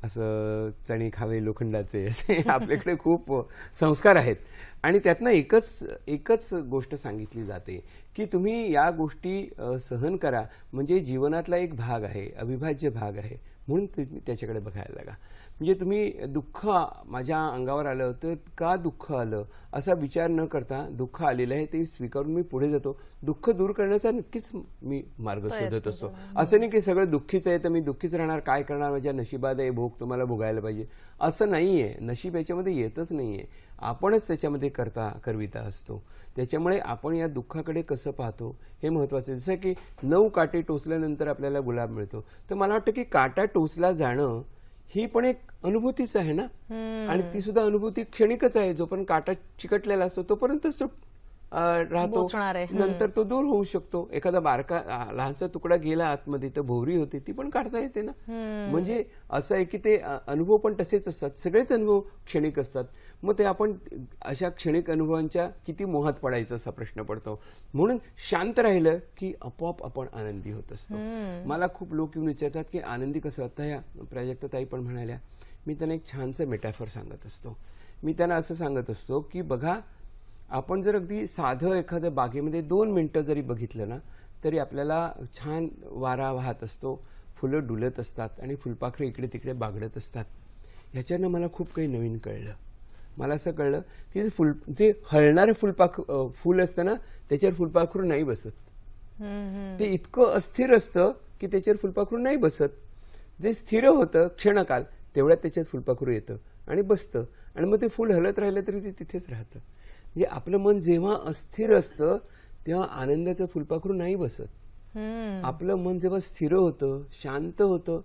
असं चणे खावे लोखंडाचे, असे आपल्याकडे खूप संस्कार आहेत. आणि त्यातनं एकच गोष्ट सांगितली जाते की तुम्ही या गोष्टी सहन करा, म्हणजे जीवनातला एक भाग आहे, अविभाज्य भाग आहे, म्हणून तुम्ही त्याच्याकडे बघायला लागा. म्हणजे तुम्ही दुःख माझ्या अंगावर आलं तर का दुःख आलं असा विचार न करता, दुःख आलेलं आहे ते स्वीकारून मी पुढे जातो. दुःख दूर करण्याचा नक्कीच मी मार्ग शोधत असतो. असं नाही की सगळं दुःखीच आहे तर मी दुःखीच राहणार, काय करणार, माझ्या नशिबात आहे भोग तुम्हाला भोगायला पाहिजे, असं नाहीये. नशीब याच्यामध्ये येतच नाहीये, आपणच त्याच्यामध्ये करविता असतो. त्याच्यामुळे आपण या दुःखाकडे कसं पाहतो हे महत्वाचं आहे. जसं की 9 काटे टोचल्यानंतर आपल्याला गुलाब मिळतो, तर मला वाटतं की काटा टोचला जाणं ही पण एक अनुभूतीच आहे ना, आणि ती सुद्धा अनुभूती क्षणिकच आहे. जोपर्यंत काटा चिकटलेला असतो तोपर्यंतच तो राहतो, नंतर तो दूर होऊ शकतो. एखादा बारका लहानसा तुकडा गेला आतमध्ये तर भोवरी होती, ती पण काढता येते ना. म्हणजे असं आहे की ते अनुभव पण तसेच असतात, सगळेच अनुभव क्षणिक असतात. मग ते आपण अशा क्षणिक अनुभवांच्या किती मोहात पडायचा असा प्रश्न पडतो. म्हणून शांत राहिलं की आपोआप आपण आनंदी होत असतो. मला खूप लोक येऊन विचारतात की आनंदी कसं होतं. ह्या प्राजक्ताताई पण म्हणाल्या, मी त्यांना एक छानसं मेटाफर सांगत असतो. मी त्यांना असं सांगत असतो की बघा, आपण जर अगदी साधं एखाद्या बागेमध्ये 2 मिनिटं जरी बघितलं ना, तरी आपल्याला छान वारा वाहत असतो, फुलं डुलत असतात आणि फुलपाखरं इकडे तिकडे बागडत असतात. ह्याच्यानं मला खूप काही नवीन कळलं. मला असं कळलं की जे हलणारं फुल असतं ना, त्याच्यावर फुलपाखरू नाही बसत. ते इतकं अस्थिर असतं की त्याच्यावर फुलपाखरू नाही बसत. जे स्थिर होतं क्षणकाल तेवढ्यात त्याच्यात फुलपाखरू येतं आणि बसतं आणि मग ते फुल हलत राहिलं तरी ते तिथेच राहतं. म्हणजे आपलं मन जेव्हा अस्थिर असतं तेव्हा आनंदाचं फुलपाखरू नाही बसत. आपलं मन जेव्हा स्थिर होतं शांत होतं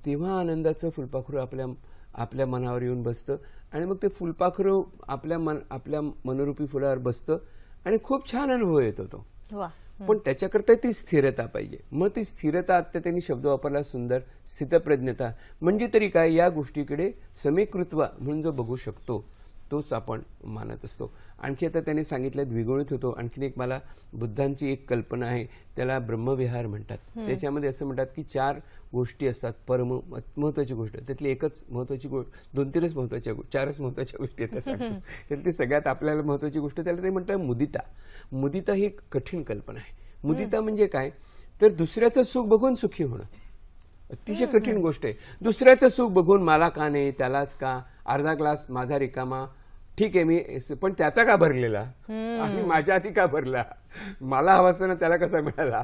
तेव्हा आनंदाचं फुलपाखरू आपल्या मनावर येऊन बसतं आणि मग ते फुलपाखरू आपल्या मनोरूपी फुलावर बसतं आणि खूप छान अनुभव येतो तो. पण त्याच्याकरता ती स्थिरता पाहिजे. मग ती स्थिरता, आता त्यांनी शब्द वापरला सुंदर, स्थितप्रज्ञता. म्हणजे तरी काय, या गोष्टीकडे समीकृत्व म्हणून जो बघू शकतो तोच आपण मानत असतो. आणखी आता त्यांनी सांगितलं द्विगुणित होतो. आणखीन एक मला बुद्धांची एक कल्पना आहे, त्याला ब्रह्मविहार म्हणतात. त्याच्यामध्ये असं म्हणतात की 4 गोष्टी असतात परम महत्वाची गोष्ट, त्यातली एकच महत्वाची गोष्ट, 2-3च महत्वाच्या 4च महत्वाच्या गोष्टी आहेत असं. त्यातली सगळ्यात आपल्याला महत्वाची गोष्ट त्याला ते म्हणतात मुदिता. मुदिता ही एक कठीण कल्पना आहे. मुदिता म्हणजे काय, तर दुसऱ्याचं सुख बघून सुखी होणं. अतिशय कठीण गोष्ट आहे. दुसऱ्याचं सुख बघून मला का नाही, त्यालाच का, अर्धा ग्लास माझा रिकामा, ठीक आहे मी, पण त्याचा का भरलेला आणि माझ्या आधी का भरला, मला हवा असताना त्याला कसा मिळाला,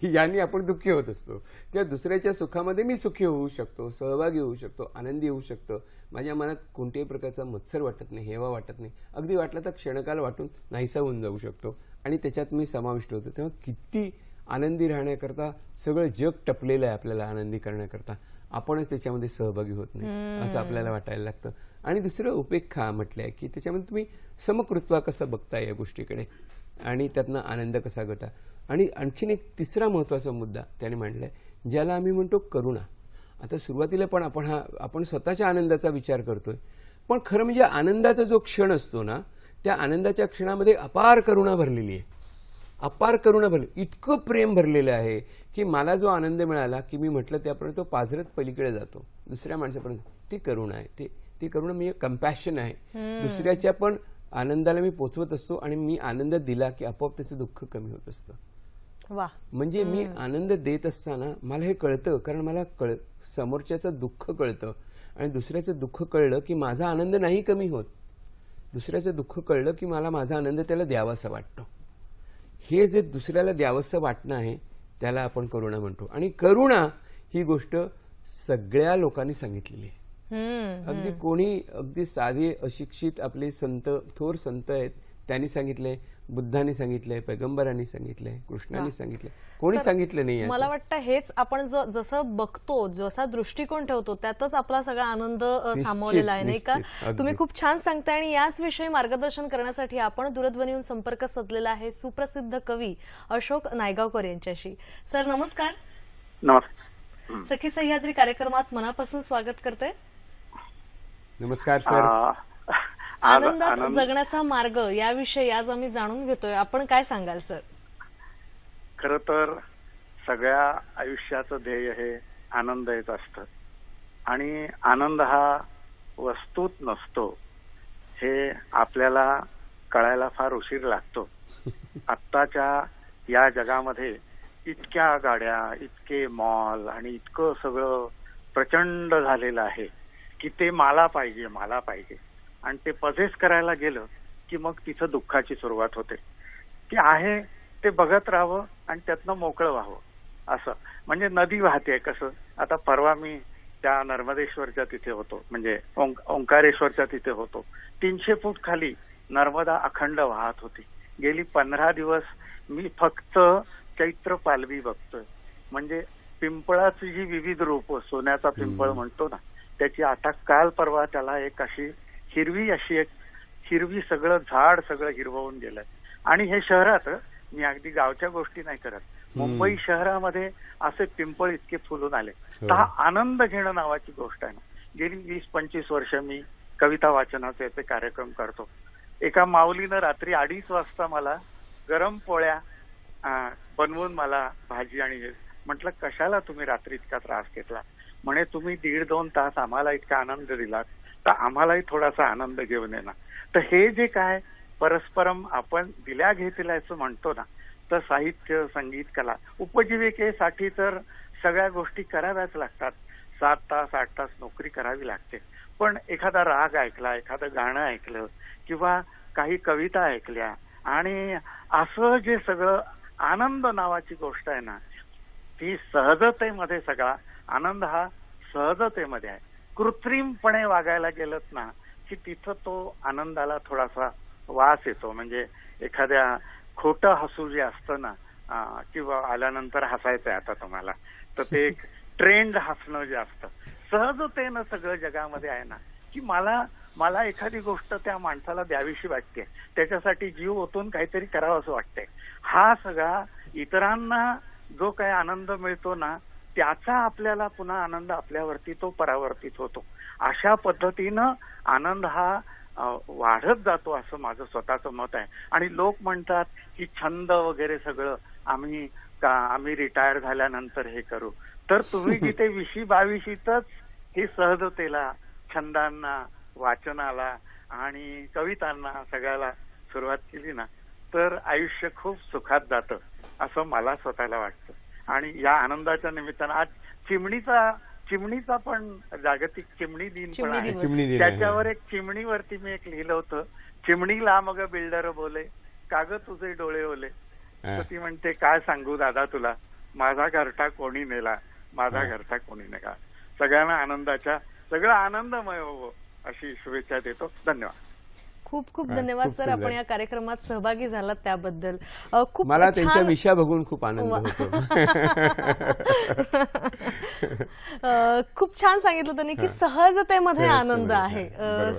यांनी आपण दुःखी होत असतो. त्या दुसऱ्याच्या सुखामध्ये मी सुखी होऊ शकतो, सहभागी होऊ शकतो, आनंदी होऊ शकतो. माझ्या मनात कोणत्याही प्रकारचा मत्सर वाटत नाही, हेवा वाटत नाही. अगदी वाटलं तर क्षणकाल वाटून नाहीसा होऊन जाऊ शकतो आणि त्याच्यात मी समाविष्ट होतो. तेव्हा किती आनंदी राहण्याकरता सगळं जग टपलेलं आहे आपल्याला आनंदी करण्याकरता, आपणच त्याच्यामध्ये सहभागी होत नाही असं आपल्याला वाटायला लागतं. आणि दुसरं उपेक्षा म्हटलंय की त्याच्यामध्ये तुम्ही समकृत्वा कसं बघता या गोष्टीकडे आणि त्यातनं आनंद कसा गटा. आणि आणखीन एक तिसरा महत्वाचा मुद्दा त्याने मांडलाय, ज्याला आम्ही म्हणतो करुणा. आता सुरुवातीला पण आपण स्वतःच्या आनंदाचा विचार करतोय, पण खरं म्हणजे आनंदाचा जो क्षण असतो ना, त्या आनंदाच्या क्षणामध्ये अपार करुणा भरलेली आहे. अपार करुणा भरली, इतकं प्रेम भरलेलं आहे की मला जो आनंद मिळाला की मी म्हटलं त्यापर्यंत तो पाझरत पलीकडे जातो दुसऱ्या माणसापर्यंत. ती करुणा आहे, ती करुणा म्हणजे कंपॅशन आहे. दुसऱ्याच्या पण आनंदाला मी पोचवत असतो आणि मी आनंद दिला की आपोआप त्याचं दुःख कमी होत असतं. म्हणजे मी आनंद देत असताना मला हे कळतं, कारण मला समोरच्याचं दुःख कळतं आणि दुसऱ्याचं दुःख कळलं की माझा आनंद नाही कमी होत. दुसऱ्याचं दुःख कळलं की मला माझा आनंद त्याला द्यावासा वाटतो. हे जे दुसऱ्याला द्यावंसं वाटणं आहे त्याला आपण करुणा म्हणतो. आणि करुणा ही गोष्ट सगळ्या लोकांनी सांगितलेली आहे. अगदी कोणी, अगदी साधे अशिक्षित आपले संत, थोर संत आहेत, त्यांनी सांगितलंय, बुद्धांनी सांगितलंय, पैगंबरांनी सांगितलंय, कृष्णांनी सांगितलंय, कोणी सांगितलं नाही. मला वाटतं हेच आपण जसं बघतो, जसा दृष्टिकोन ठेवतो त्यातच आपला सगळा आनंद सामावलेला आहे, नाही का. तुम्ही खूप छान सांगताय. आणि याच विषयी मार्गदर्शन करण्यासाठी आपण दूरध्वनीवरून संपर्क साधलेला आहे सुप्रसिद्ध कवी अशोक नायगावकर यांच्याशी. सर नमस्कार. नमस्कार. सखी सह्याद्री कार्यक्रमात मनापासून स्वागत करते. नमस्कार सर. आनंदात जगण्याचा मार्ग याविषयी आज आम्ही जाणून घेतोय, आपण काय सांगाल सर? खरं तर सगळ्या आयुष्याचं ध्येय हे आनंद येत असतं आणि आनंद हा वस्तूत नसतो हे आपल्याला कळायला फार उशीर लागतो. आत्ताच्या या जगामध्ये इतक्या गाड्या, इतके मॉल आणि इतकं सगळं प्रचंड झालेलं आहे की ते मला पाहिजे आणि ते पजेस करायला गेलं की मग तिथं दुःखाची सुरुवात होते. की आहे ते बघत राहावं आणि त्यातनं मोकळं व्हावं असं. म्हणजे नदी वाहते कसं. आता परवा मी त्या नर्मदेश्वरच्या तिथे होतो, म्हणजे ओंकारेश्वरच्या तिथे होतो. 300 फूट खाली नर्मदा अखंड वाहत होती. गेली 15 दिवस मी फक्त चैत्र पालवी बघतोय. म्हणजे पिंपळाची जी विविध रूप, सोन्याचा पिंपळ म्हणतो ना, त्याची आता काल परवा त्याला एक अशी हिरवी सगळं झाड सगळं हिरवून गेलंय. आणि हे शहरात, मी अगदी गावच्या गोष्टी नाही करत, मुंबई शहरामध्ये असे पिंपळ इतके फुलून आले. तर हा आनंद घेणं नावाची गोष्ट आहे ना. गेली 20-25 वर्ष मी कविता वाचनाचे याचे कार्यक्रम करतो. एका माऊलीनं रात्री 2:30 वाजता मला गरम पोळ्या बनवून मला भाजी आणि म्हटलं कशाला तुम्ही रात्री इतका त्रास घेतला. म्हणे तुम्ही 1.5-2 तास आम्हाला इतका आनंद दिलात तर आम्हालाही थोडासा आनंद घेऊन येणार. तर हे जे काय परस्परम आपण दिल्या घेतल्याचं म्हणतो ना, तर साहित्य, संगीत, कला, उपजीविकेसाठी तर सगळ्या गोष्टी कराव्याच लागतात. 7 तास 8 तास नोकरी करावी लागते. पण एखादा राग ऐकला, एखादं गाणं ऐकलं किंवा काही कविता ऐकल्या आणि असं जे सगळं आनंद नावाची गोष्ट आहे ना, ती सहजतेमध्ये सगळा आनंद हा सहजतेमध्ये आहे. कृत्रिमपणे वागायला गेलं ना की तिथं तो आनंदाला थोडासा वास येतो. म्हणजे एखाद्या खोटं हसू जे असतं ना किंवा आल्यानंतर हसायचंय आता तुम्हाला, तर ते एक ट्रेंड हसणं जे असतं सहजतेनं सगळं जगामध्ये आहे ना, की मला एखादी गोष्ट त्या माणसाला द्यावीशी वाटते, त्याच्यासाठी जीव ओतून काहीतरी करावं असं वाटतंय. हा सगळा इतरांना जो काही आनंद मिळतो ना त्याचा आपल्याला पुन्हा आनंद आपल्यावरती तो परावर्तित होतो. अशा पद्धतीनं आनंद हा वाढत जातो असं माझं स्वतःचं मत आहे. आणि लोक म्हणतात की छंद वगैरे सगळं आम्ही रिटायर झाल्यानंतर हे करू. तर तुम्ही जिथे 20-22तच हे सहजतेला, छंदांना, वाचनाला आणि कवितांना सगळ्याला सुरुवात केली ना तर आयुष्य खूप सुखात जातं असं मला स्वतःला वाटतं. आणि या आनंदाच्या निमित्तानं आज चिमणीचा पण जागतिक चिमणी दिन पण आहे. त्याच्यावर एक चिमणीवरती मी एक लिहिलं होतं, चिमणीला मग बिल्डर बोले काग तुझे डोळे ओले. तर ती म्हणते काय सांगू दादा तुला, माझा घरटा कोणी नेला, माझा घरटा कोणी नेला. सगळ्यांना आनंदाच्या सगळं आनंदमय होवो अशी शुभेच्छा देतो. धन्यवाद. खूप खूप धन्यवाद सर, आपण या कार्यक्रमात सहभागी झालात त्याबद्दल. खूप मला त्यांच्या विषया बघून खूप आनंद होतो. खूप छान सांगितलं त्यांनी की सहजतेमध्ये आनंद आहे.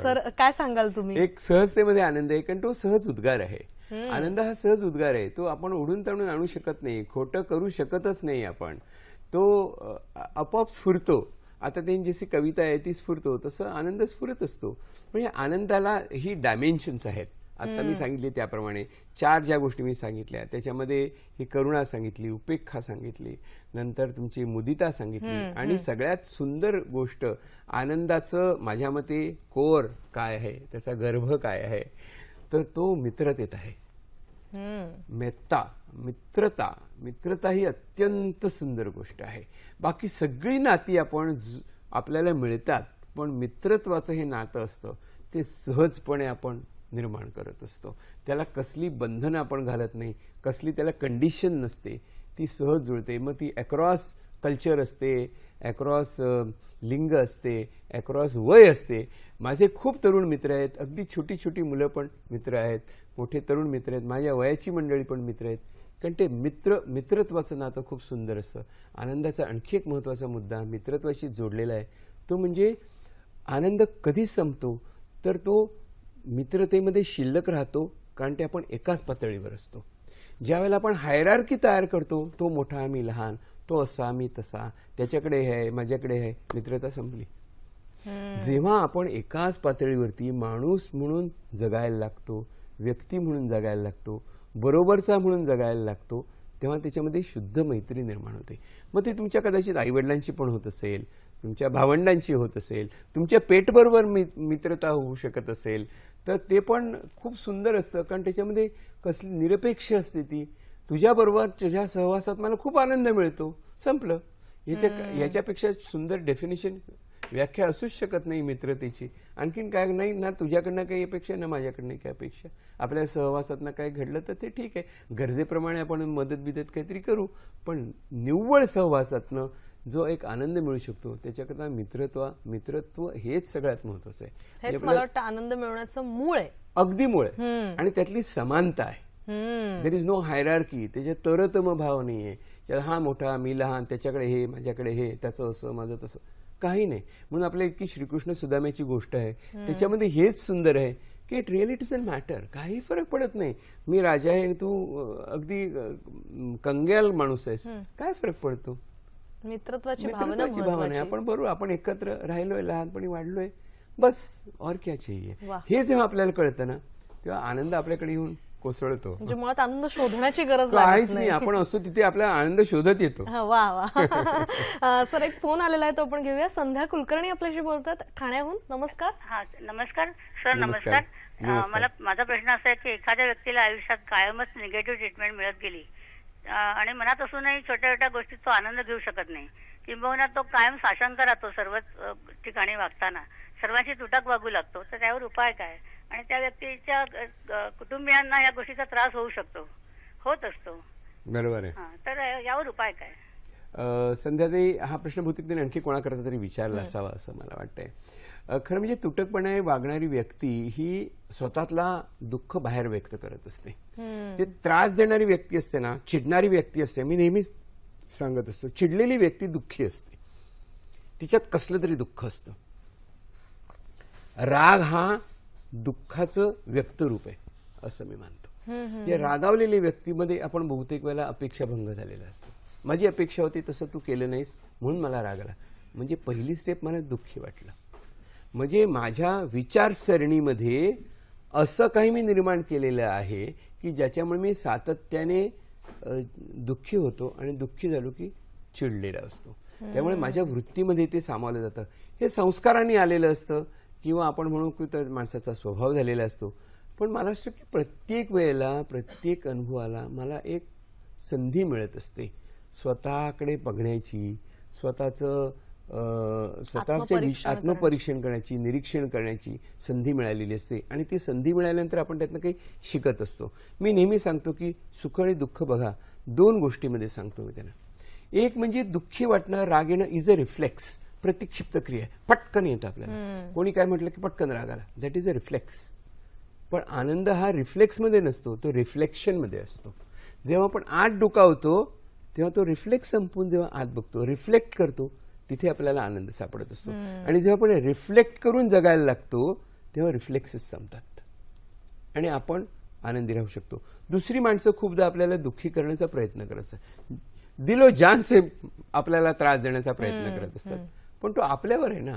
सर काय सांगाल तुम्ही? एक सहजतेमध्ये आनंद आहे, कारण तो सहज उद्गार आहे. आनंद हा सहज उद्गार आहे, तो आपण ओढून ताणून आणू शकत नाही, खोटं करू शकतच नाही आपण. तो आपोआप स्फुरतो. आता त्यांची जशी कविता आहे ती स्फुरतो, तसं आनंद स्फुरत असतो. पण या आनंदाला ही डायमेन्शन्स आहेत. आता मी सांगितले त्याप्रमाणे 4 ज्या गोष्टी मी सांगितल्या त्याच्यामध्ये ही करुणा सांगितली, उपेक्षा सांगितली, नंतर तुमची मुदिता सांगितली, आणि सगळ्यात सुंदर गोष्ट आनंदाचं माझ्या मते कोर काय आहे, त्याचा गर्भ काय आहे, तर तो मित्रतेत आहे. मित्रता ही अत्यंत सुंदर गोष्ट आहे. बाकी सगळी नाती आपल्याला मिळतात, पण मित्रत्वाचं हे नातं असतं ते सहजपणे आपण निर्माण करत असतो. त्याला कसली बंधनं आपण घालत नाही, कसली त्याला कंडिशन नसते, ती सहज जुळते. मग ती अक्रॉस कल्चर असते, अक्रॉस लिंग असते, अक्रॉस वय असते. माझे खूप तरुण मित्र आहेत, अगदी छोटी छोटी मुलं पण मित्र आहेत, मोठे तरुण मित्र आहेत, माझ्या वयाची मंडळी पण मित्र आहेत. कारण ते मित्रत्वाचं नातं खूप सुंदर असतं. आनंदाचा आणखी एक महत्त्वाचा मुद्दा मित्रत्वाशी जोडलेला आहे, तो म्हणजे आनंद कधी संपतो तर तो मित्रतेमध्ये शिल्लक राहतो, कारण ते आपण एकाच पातळीवर असतो. ज्यावेळेला आपण हायरार्की तयार करतो, तो मोठा मी लहान, तो असा मी तसा, त्याच्याकडे आहे माझ्याकडे आहे, मित्रता संपली. जेव्हा आपण एकाच पातळीवरती माणूस म्हणून जगायला लागतो, व्यक्ती म्हणून जगायला लागतो, बरोबरचा म्हणून जगायला लागतो, तेव्हा त्याच्यामध्ये शुद्ध मैत्री निर्माण होते. मग ते तुमच्या कदाचित आईवडिलांची पण होत असेल, तुमच्या भावंडांची होत असेल, तुमच्या पेटबरोबर मित्रता होऊ शकत असेल, तर ते पण खूप सुंदर असतं. कारण त्याच्यामध्ये कसली निरपेक्ष असते ती. तुझ्याबरोबर तुझ्या सहवासात मला खूप आनंद मिळतो, संपलं. याच्यापेक्षा सुंदर डेफिनेशन व्याख्या असूच शकत नाही मित्रतेची. आणखीन काय नाही ना, तुझ्याकडनं काही अपेक्षा ना माझ्याकडनं काही अपेक्षा. आपल्या सहवासातनं काय घडलं तर ते ठीक आहे, गरजेप्रमाणे आपण मदत बिदत काहीतरी करू, पण निव्वळ सहवासातनं जो एक आनंद मिळू शकतो त्याच्याकरता मित्रत्व हेच सगळ्यात महत्वाचं आहे. हेच मला वाटतं आनंद मिळवण्याचं मूळ आहे, अगदी मूळ आहे. आणि त्यातली समानता आहे. There is no hierarchy. त्याच्यात तरतम भाव नाहीये, हा मोठा मी लहान, त्याच्याकडे हे माझ्याकडे हे, त्याचं असं माझं तसं, काही नाही. म्हणून आपल्या इतकी श्रीकृष्ण सुदाम्याची गोष्ट आहे, त्याच्यामध्ये हेच सुंदर आहे की इट रिअली डझंट मॅटर. काही फरक पडत नाही. मी राजा आहे आणि तू अगदी कंग्याल माणूस आहेस, काय फरक पडतो. मित्रत्वाची भावना आहे. आपण बरोबर आपण एकत्र राहिलोय, लहानपणी वाढलोय, बस और क्या चाहिए. हे जेव्हा आपल्याला कळतं ना तेव्हा आनंद आपल्याकडे येऊन कोसळतो. म्हणजे मुळात आनंद शोधण्याची गरज काहीच नाही, आपण असतो तिथे आपल्याला आनंद शोधत येतो. वा वा. सर एक फोन आलेला आहे तो आपण घेऊया. संध्या कुलकर्णी आपल्याशी बोलतात ठाण्याहून. नमस्कार. हा नमस्कार सर. नमस्कार. माझा प्रश्न असा आहे की एखाद्या व्यक्तीला आयुष्यात कायमच निगेटिव्ह ट्रीटमेंट मिळत गेली आणि मनात असूनही छोट्या छोट्या गोष्टीत तो आनंद घेऊ शकत नाही, किंबहुना तो कायम साशंक राहतो सर्वच ठिकाणी वागताना, सर्वांशी तुटक वागू लागतो, तर त्यावर उपाय काय? आणि त्या व्यक्तीच्या कुटुंबियांना या गोष्टीचा त्रास होऊ शकतो, होत असतो. बरोबर आहे. तर यावर उपाय काय? संध्याताई हा प्रश्न बहुतेक त्यांनी आणखी कोणाकरता तरी विचारला असावा असं मला वाटतंय. खरं म्हणजे तुटकपणे वागणारी व्यक्ती ही स्वतःतला दुःख बाहेर व्यक्त करत असते. ते त्रास देणारी व्यक्ती असते ना, चिडणारी व्यक्ती असते, मी नेहमी सांगत असतो चिडलेली व्यक्ती दुःखी असते, तिच्यात कसलं तरी दुःख असतं. राग हा दुःखाचं व्यक्तरूप आहे असं मी मानतो. या रागावलेल्या व्यक्तीमध्ये आपण बहुतेक वेळेला अपेक्षाभंग झालेला असतो. माझी अपेक्षा होती तसं तू केलं नाहीस म्हणून मला राग आला. म्हणजे पहिली स्टेप मला दुःखी वाटलं. म्हणजे माझ्या विचारसरणीमध्ये असं काही मी निर्माण केलेलं आहे की ज्याच्यामुळे मी सातत्याने दुःखी होतो आणि दुःखी झालो की चिडलेला असतो. त्यामुळे माझ्या वृत्तीमध्ये ते सामावलं जातं. हे संस्कारांनी आलेलं असतं किंवा आपण म्हणू की तर माणसाचा स्वभाव झालेला असतो. पण मला असं की प्रत्येक वेळेला प्रत्येक अनुभवाला मला एक संधी मिळत असते स्वतःकडे बघण्याची, स्वतःचे आत्मपरीक्षण करण्याची, निरीक्षण करण्याची संधी मिळालेली असते. आणि ती संधी मिळाल्यानंतर आपण त्यातनं काही शिकत असतो. मी नेहमी सांगतो की सुख आणि दुःख बघा 2 गोष्टीमध्ये सांगतो मी त्यांना. एक म्हणजे दुःखी वाटणं, राग येणं इज अ रिफ्लेक्स, प्रतिक्षिप्त क्रिया, पटकन येतं आपल्याला. कोणी काय म्हटलं की पटकन राग आला, दॅट इज अ रिफ्लेक्स. पण आनंद हा रिफ्लेक्समध्ये नसतो, तो रिफ्लेक्शनमध्ये असतो. जेव्हा आपण आत डोकावतो तेव्हा तो रिफ्लेक्स संपून जेव्हा आत बघतो, रिफ्लेक्ट करतो, तिथे आपल्याला आनंद सापडत असतो. आणि जेव्हा आपण रिफ्लेक्ट करून जगायला लागतो तेव्हा रिफ्लेक्सेस संपतात आणि आपण आनंदी राहू शकतो. दुसरी माणसं खूपदा आपल्याला दुःखी करण्याचा प्रयत्न करत असतात, दिलो जान से आपल्याला त्रास देण्याचा प्रयत्न करत असतात. पण तो आपल्यावर आहे ना.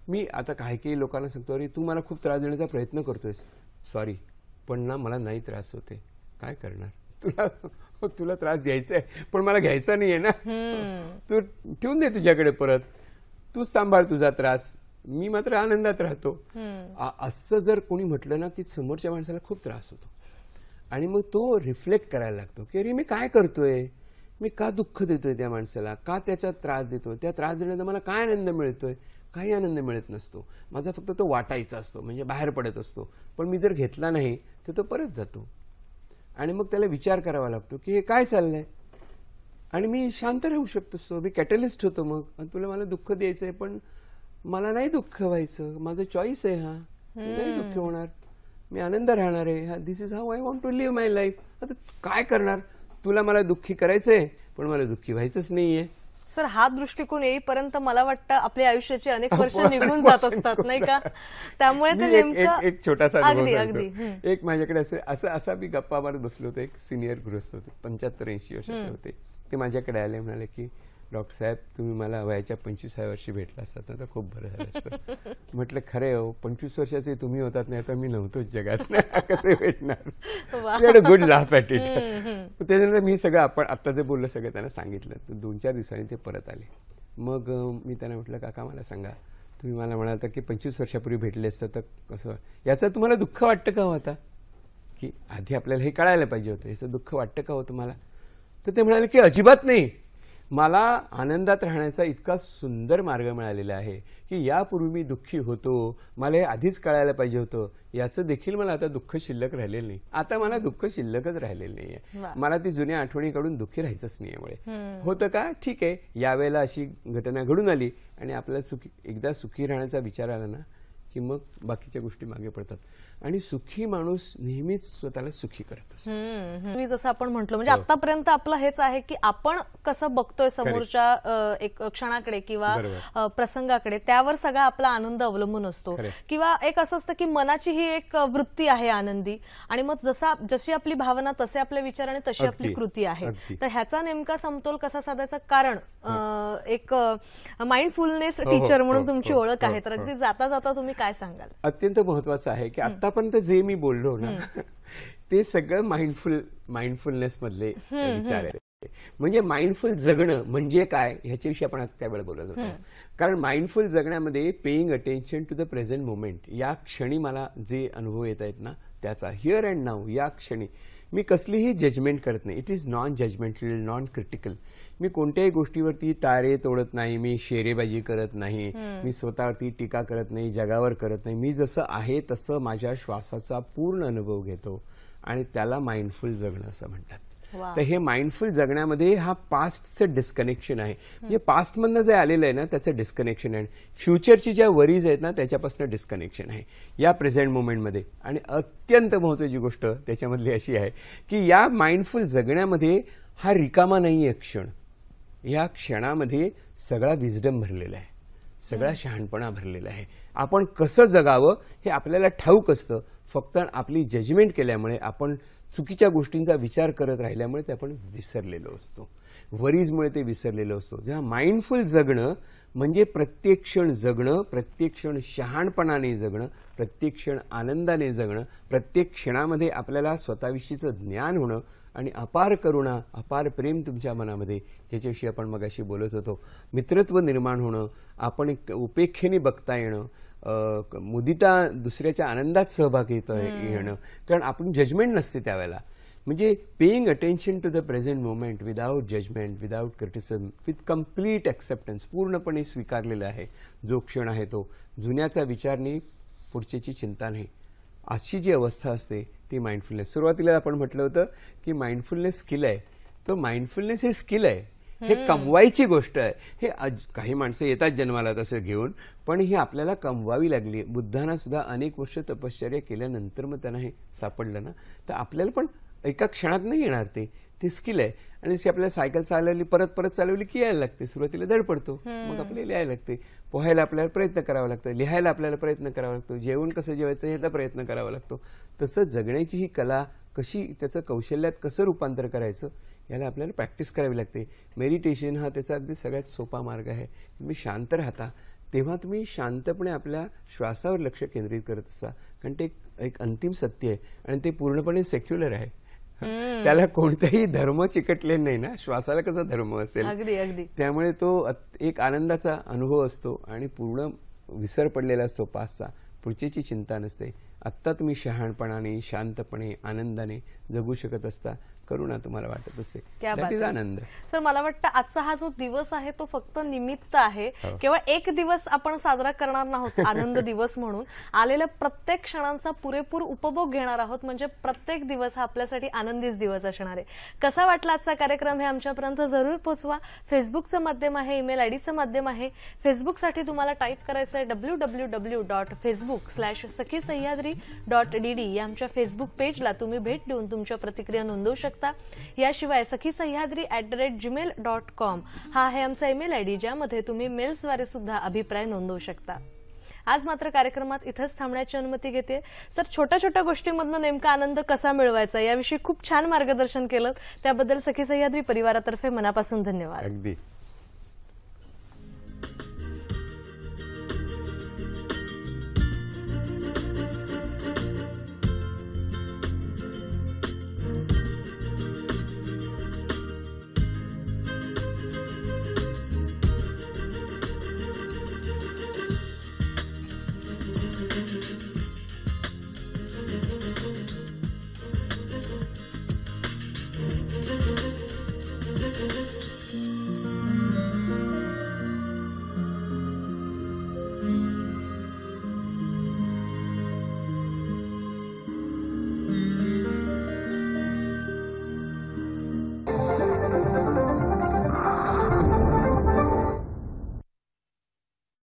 मी आता काही लोकांना सांगतो, अरे तू मला खूप त्रास देण्याचा प्रयत्न करतोयस, सॉरी पण ना मला नाही त्रास होते, काय करणार, तुला त्रास द्यायचा आहे पण मला घ्यायचा नाहीये ना, तू ठेवून दे तुझ्याकडे, परत तूच सांभाळ तुझा त्रास, मी मात्र आनंदात राहतो. असं जर कोणी म्हटलं ना की समोरच्या माणसाला खूप त्रास होतो आणि मग तो रिफ्लेक्ट करायला लागतो की अरे मी काय करतोय, मी का दुःख देतोय त्या माणसाला, का त्याचा त्रास देतोय, त्या त्रास देण्याचा मला काय आनंद मिळतोय, काही आनंद मिळत नसतो. माझा फक्त तो वाटायचा असतो, म्हणजे बाहेर पडत असतो. पण मी जर घेतला नाही तर तो परत जातो आणि मग त्याला विचार करावा लागतो की हे काय चाललंय. आणि मी शांत राहू शकतो असतो, मी कॅटलिस्ट होतो. मग तुला मला दुःख द्यायचंय पण मला नाही दुःख व्हायचं, माझं चॉईस आहे, हा नाही दुःख होणार, मी आनंद राहणार आहे, this is how I want to live my life. आता काय करणार, तुला मला दुःखी करायचंय पण मला दुःखी व्हायचंच नाहीये. सर, हा दृष्टिकोन येईपर्यंत मला वाटतं आपल्या आयुष्याची अनेक वर्ष निघून जात असतात, नाही का? त्यामुळे ते नेमकं एक छोटासा अनुभव अगदी सांगतो. एक माझ्याकडे असा मी गप्पा मारत बसलो होतो. एक सिनियर गृहस्थ होते, 75-80 वर्षाचे होते. ते माझ्याकडे आले, म्हणाले की डॉक्टर साहेब तुम्ही मला वयाच्या 25व्या वर्षी भेटला असतात ना तर खूप बरं झालं असतं. म्हटलं खरे हो, 25 वर्षाचे तुम्ही होतात नाही तर मी नव्हतोच जगात, कसे भेटणार. Good laugh at it. त्याच्यानंतर मी सगळं आपण आता जे बोललं सगळं त्यांना सांगितलं. तर 2-4 दिवसांनी ते परत आले. मग मी त्यांना म्हटलं काका मला सांगा, तुम्ही मला म्हणाल की 25 वर्षापूर्वी भेटले असतं तर कसं, याचं तुम्हाला दुःख वाटतं का होता, की आधी आपल्याला हे कळायला पाहिजे होतं, याचं दुःख वाटतं का हो तुम्हाला. तर ते म्हणाले की अजिबात नाही, मला आनंदात राहण्याचा इतका सुंदर मार्ग मिळालेला आहे की यापूर्वी मी दुःखी होतो, मला हे आधीच कळायला पाहिजे होतं, याचं देखील मला आता दुःख शिल्लक राहिलेलं नाही. आता मला दुःख शिल्लकच राहिलेलं नाहीये, मला ती जुन्या आठवणीकडून दुःखी राहायचंच नाहीये. होतं का, ठीक आहे, यावेळेला अशी घटना घडून आली आणि आपल्याला एकदा सुखी राहण्याचा विचार आला ना की मग बाकीच्या गोष्टी मागे पडतात. आणि सुखी माणूस नेहमीच स्वतःला सुखी करत असतो. जसं आपण म्हटलं, म्हणजे आतापर्यंत आपलं हेच आहे की आपण कसं बघतोय समोरच्या एक क्षणाकडे किंवा प्रसंगाकडे, त्यावर सगळा आपला आनंद अवलंबून असतो. किंवा एक असं असतं की मनाची ही एक वृत्ती आहे आनंदी, आणि मग जशी आपली भावना तसे आपले विचार आणि तशी आपली कृती आहे. तर ह्याचा नेमका समतोल कसा साधायचा, कारण एक माइंडफुलनेस टीचर म्हणून तुमची ओळख आहे, तर अगदी जाता जाता तुम्ही काय सांगाल? अत्यंत महत्वाचं आहे की आतापर्यंत जे मी बोललो ना ते सगळं माइंडफुलनेस मधले विचार आहेत. म्हणजे माइंडफुल जगणं म्हणजे काय ह्याच्याविषयी आपण त्यावेळेला बोलत होतो. कारण माइंडफुल जगण्यामध्ये paying attention to the present moment, या क्षणी मला जे अनुभव येत आहेत ना त्याचा, हिअर अँड नाऊ, या क्षणी मी कसलीही जजमेंट करत नाही. It is non judgemental, non critical. मी कोणत्याही गोष्टीवरती तारे तोडत नाही, मी शेरेबाजी करत नाही, मी स्वतःवरती टीका करत नाही, जगावर करत नाही. मी जसं आहे तसं माझ्या श्वासाचा पूर्ण अनुभव घेतो आणि त्याला माइंडफुल जगणं असं म्हणतात. तर हे माइंडफुल जगण्यामध्ये हा पास्टचं डिस्कनेक्शन आहे. म्हणजे पास्टमधनं जे आलेलं आहे ना त्याचं डिस्कनेक्शन आहे. फ्युचरची ज्या वरीज आहेत ना त्याच्यापासून डिस्कनेक्शन आहे या प्रेझेंट मोमेंटमध्ये. आणि अत्यंत महत्त्वाची गोष्ट त्याच्यामधली अशी आहे की या माइंडफुल जगण्यामध्ये हा रिकामा नाही आहे क्षण. या क्षणामध्ये सगळा विजडम भरलेला आहे, सगळा शहाणपणा भरलेला आहे. आपण कसं जगावं हे आपल्याला ठाऊक असतं, फक्त आपली जजमेंट केल्यामुळे, आपण चुकीच्या गोष्टींचा विचार करत राहिल्यामुळे ते आपण विसरलेलो असतो. वरीजमुळे ते विसरलेलो असतो. जेव्हा माइंडफुल जगणं म्हणजे प्रत्येक क्षण जगणं, प्रत्येक क्षण शहाणपणाने जगणं, प्रत्येक क्षण आनंदाने जगणं, प्रत्येक क्षणामध्ये आपल्याला स्वतःविषयीचं ज्ञान होणं आणि अपार करुणा, अपार प्रेम तुमच्या मनामध्ये, ज्याच्याविषयी आपण मगाशी बोलत होतो, मित्रत्व निर्माण होणं, आपण एक उपेक्षेने बघता येणं, मुदिता दुसऱ्याच्या आनंदात सहभाग येणं. कारण आपण जजमेंट नसते त्यावेळेला. म्हणजे paying attention to the present moment without judgement, without criticism, with complete acceptance, पूर्णपणे स्वीकारलेला आहे जो क्षण आहे तो. जुन्याचा विचार नाही, पुढच्याची चिंता नाही, अशी जी अवस्था असते ती माइंडफुलनेस. सुरुवातीला आपण म्हटलं होतं की माइंडफुलनेस स्किल आहे. तो माइंडफुलनेस हे स्किल आहे, हे कमवायची गोष्ट आहे. हे काही माणसं येतात जन्माला तसं घेऊन, पण ही आपल्याला कमवावी लागली. बुद्धांना सुद्धा अनेक वर्ष तपश्चर्या केल्यानंतर मग त्यांना हे सापडलं ना, तर आपल्याला पण एका क्षणात नाही येणार ते स्किल आहे. आणि जशी आपल्याला सायकल चालवली, परत परत चालवली की यायला लागते. सुरुवातीला धड पडतो, मग आपल्याला लिहायला लागते. पोहायला आपल्याला प्रयत्न करावा लागतो, लिहायला आपल्याला प्रयत्न करावा लागतो, जेवण कसं जेवायचं ह्याचा प्रयत्न करावा लागतो. तसं जगण्याची ही कला कशी, त्याचं कौशल्यात कसं रूपांतर करायचं याला आपल्याला प्रॅक्टिस करावी लागते. मेडिटेशन हा त्याचा अगदी सगळ्यात सोपा मार्ग आहे. तुम्ही शांत राहता तेव्हा तुम्ही शांतपणे आपल्या श्वासावर लक्ष केंद्रित करत असता, कारण ते एक अंतिम सत्य आहे आणि ते पूर्णपणे सेक्युलर आहे. त्याला कोणताही धर्म चिकटले नाही ना. श्वासाला कसा धर्म असेल. अगदी. त्यामुळे तो एक आनंदाचा अनुभव असतो आणि पूर्ण विसर पडलेला असतो पासचा. पुढच्याची चिंता नसते. आत्ता तुम्ही शहाणपणाने, शांतपणे, आनंदाने जगू शकत असता. करुणा तुम्हाला वाटत असते, दॅट इज आनंद. सर, मला वाटतं आजचा हा जो दिवस आहे तो फक्त निमित्त आहे. केवळ एक दिवस आपण साजरा करणार नाहोत आनंद दिवस म्हणून. आलेल्या प्रत्येक क्षणांचा पुरेपूर उपभोग घेणार आहोत. म्हणजे प्रत्येक दिवस हा आपल्यासाठी आनंदीच दिवस असणार आहे. कसा वाटला आजचा कार्यक्रम हे आमच्यापर्यंत जरूर पोहोचवा. फेसबुकचं माध्यम आहे, ईमेल आयडीचं माध्यम आहे. फेसबुकसाठी तुम्हाला टाईप करायचं आहे www.facebook/sakhisayadri.dd या आमच्या फेसबुक पेजला तुम्ही भेट देऊन तुमच्या प्रतिक्रिया नोंदवू शकता. याशिवाय sakhisayadri@gmail.com हा आहे आमचा ईमेल आयडी, ज्यामध्ये तुम्ही मेल्सद्वारे सुद्धा अभिप्राय नोंदवू शकता. आज मात्र कार्यक्रमात इथंच थांबण्याची अनुमती घेते. सर, छोट्या छोट्या गोष्टींमधनं नेमका आनंद कसा मिळवायचा याविषयी खूप छान मार्गदर्शन केलं. त्याबद्दल सखी सह्याद्री परिवारातर्फे मनापासून धन्यवाद. अगदी.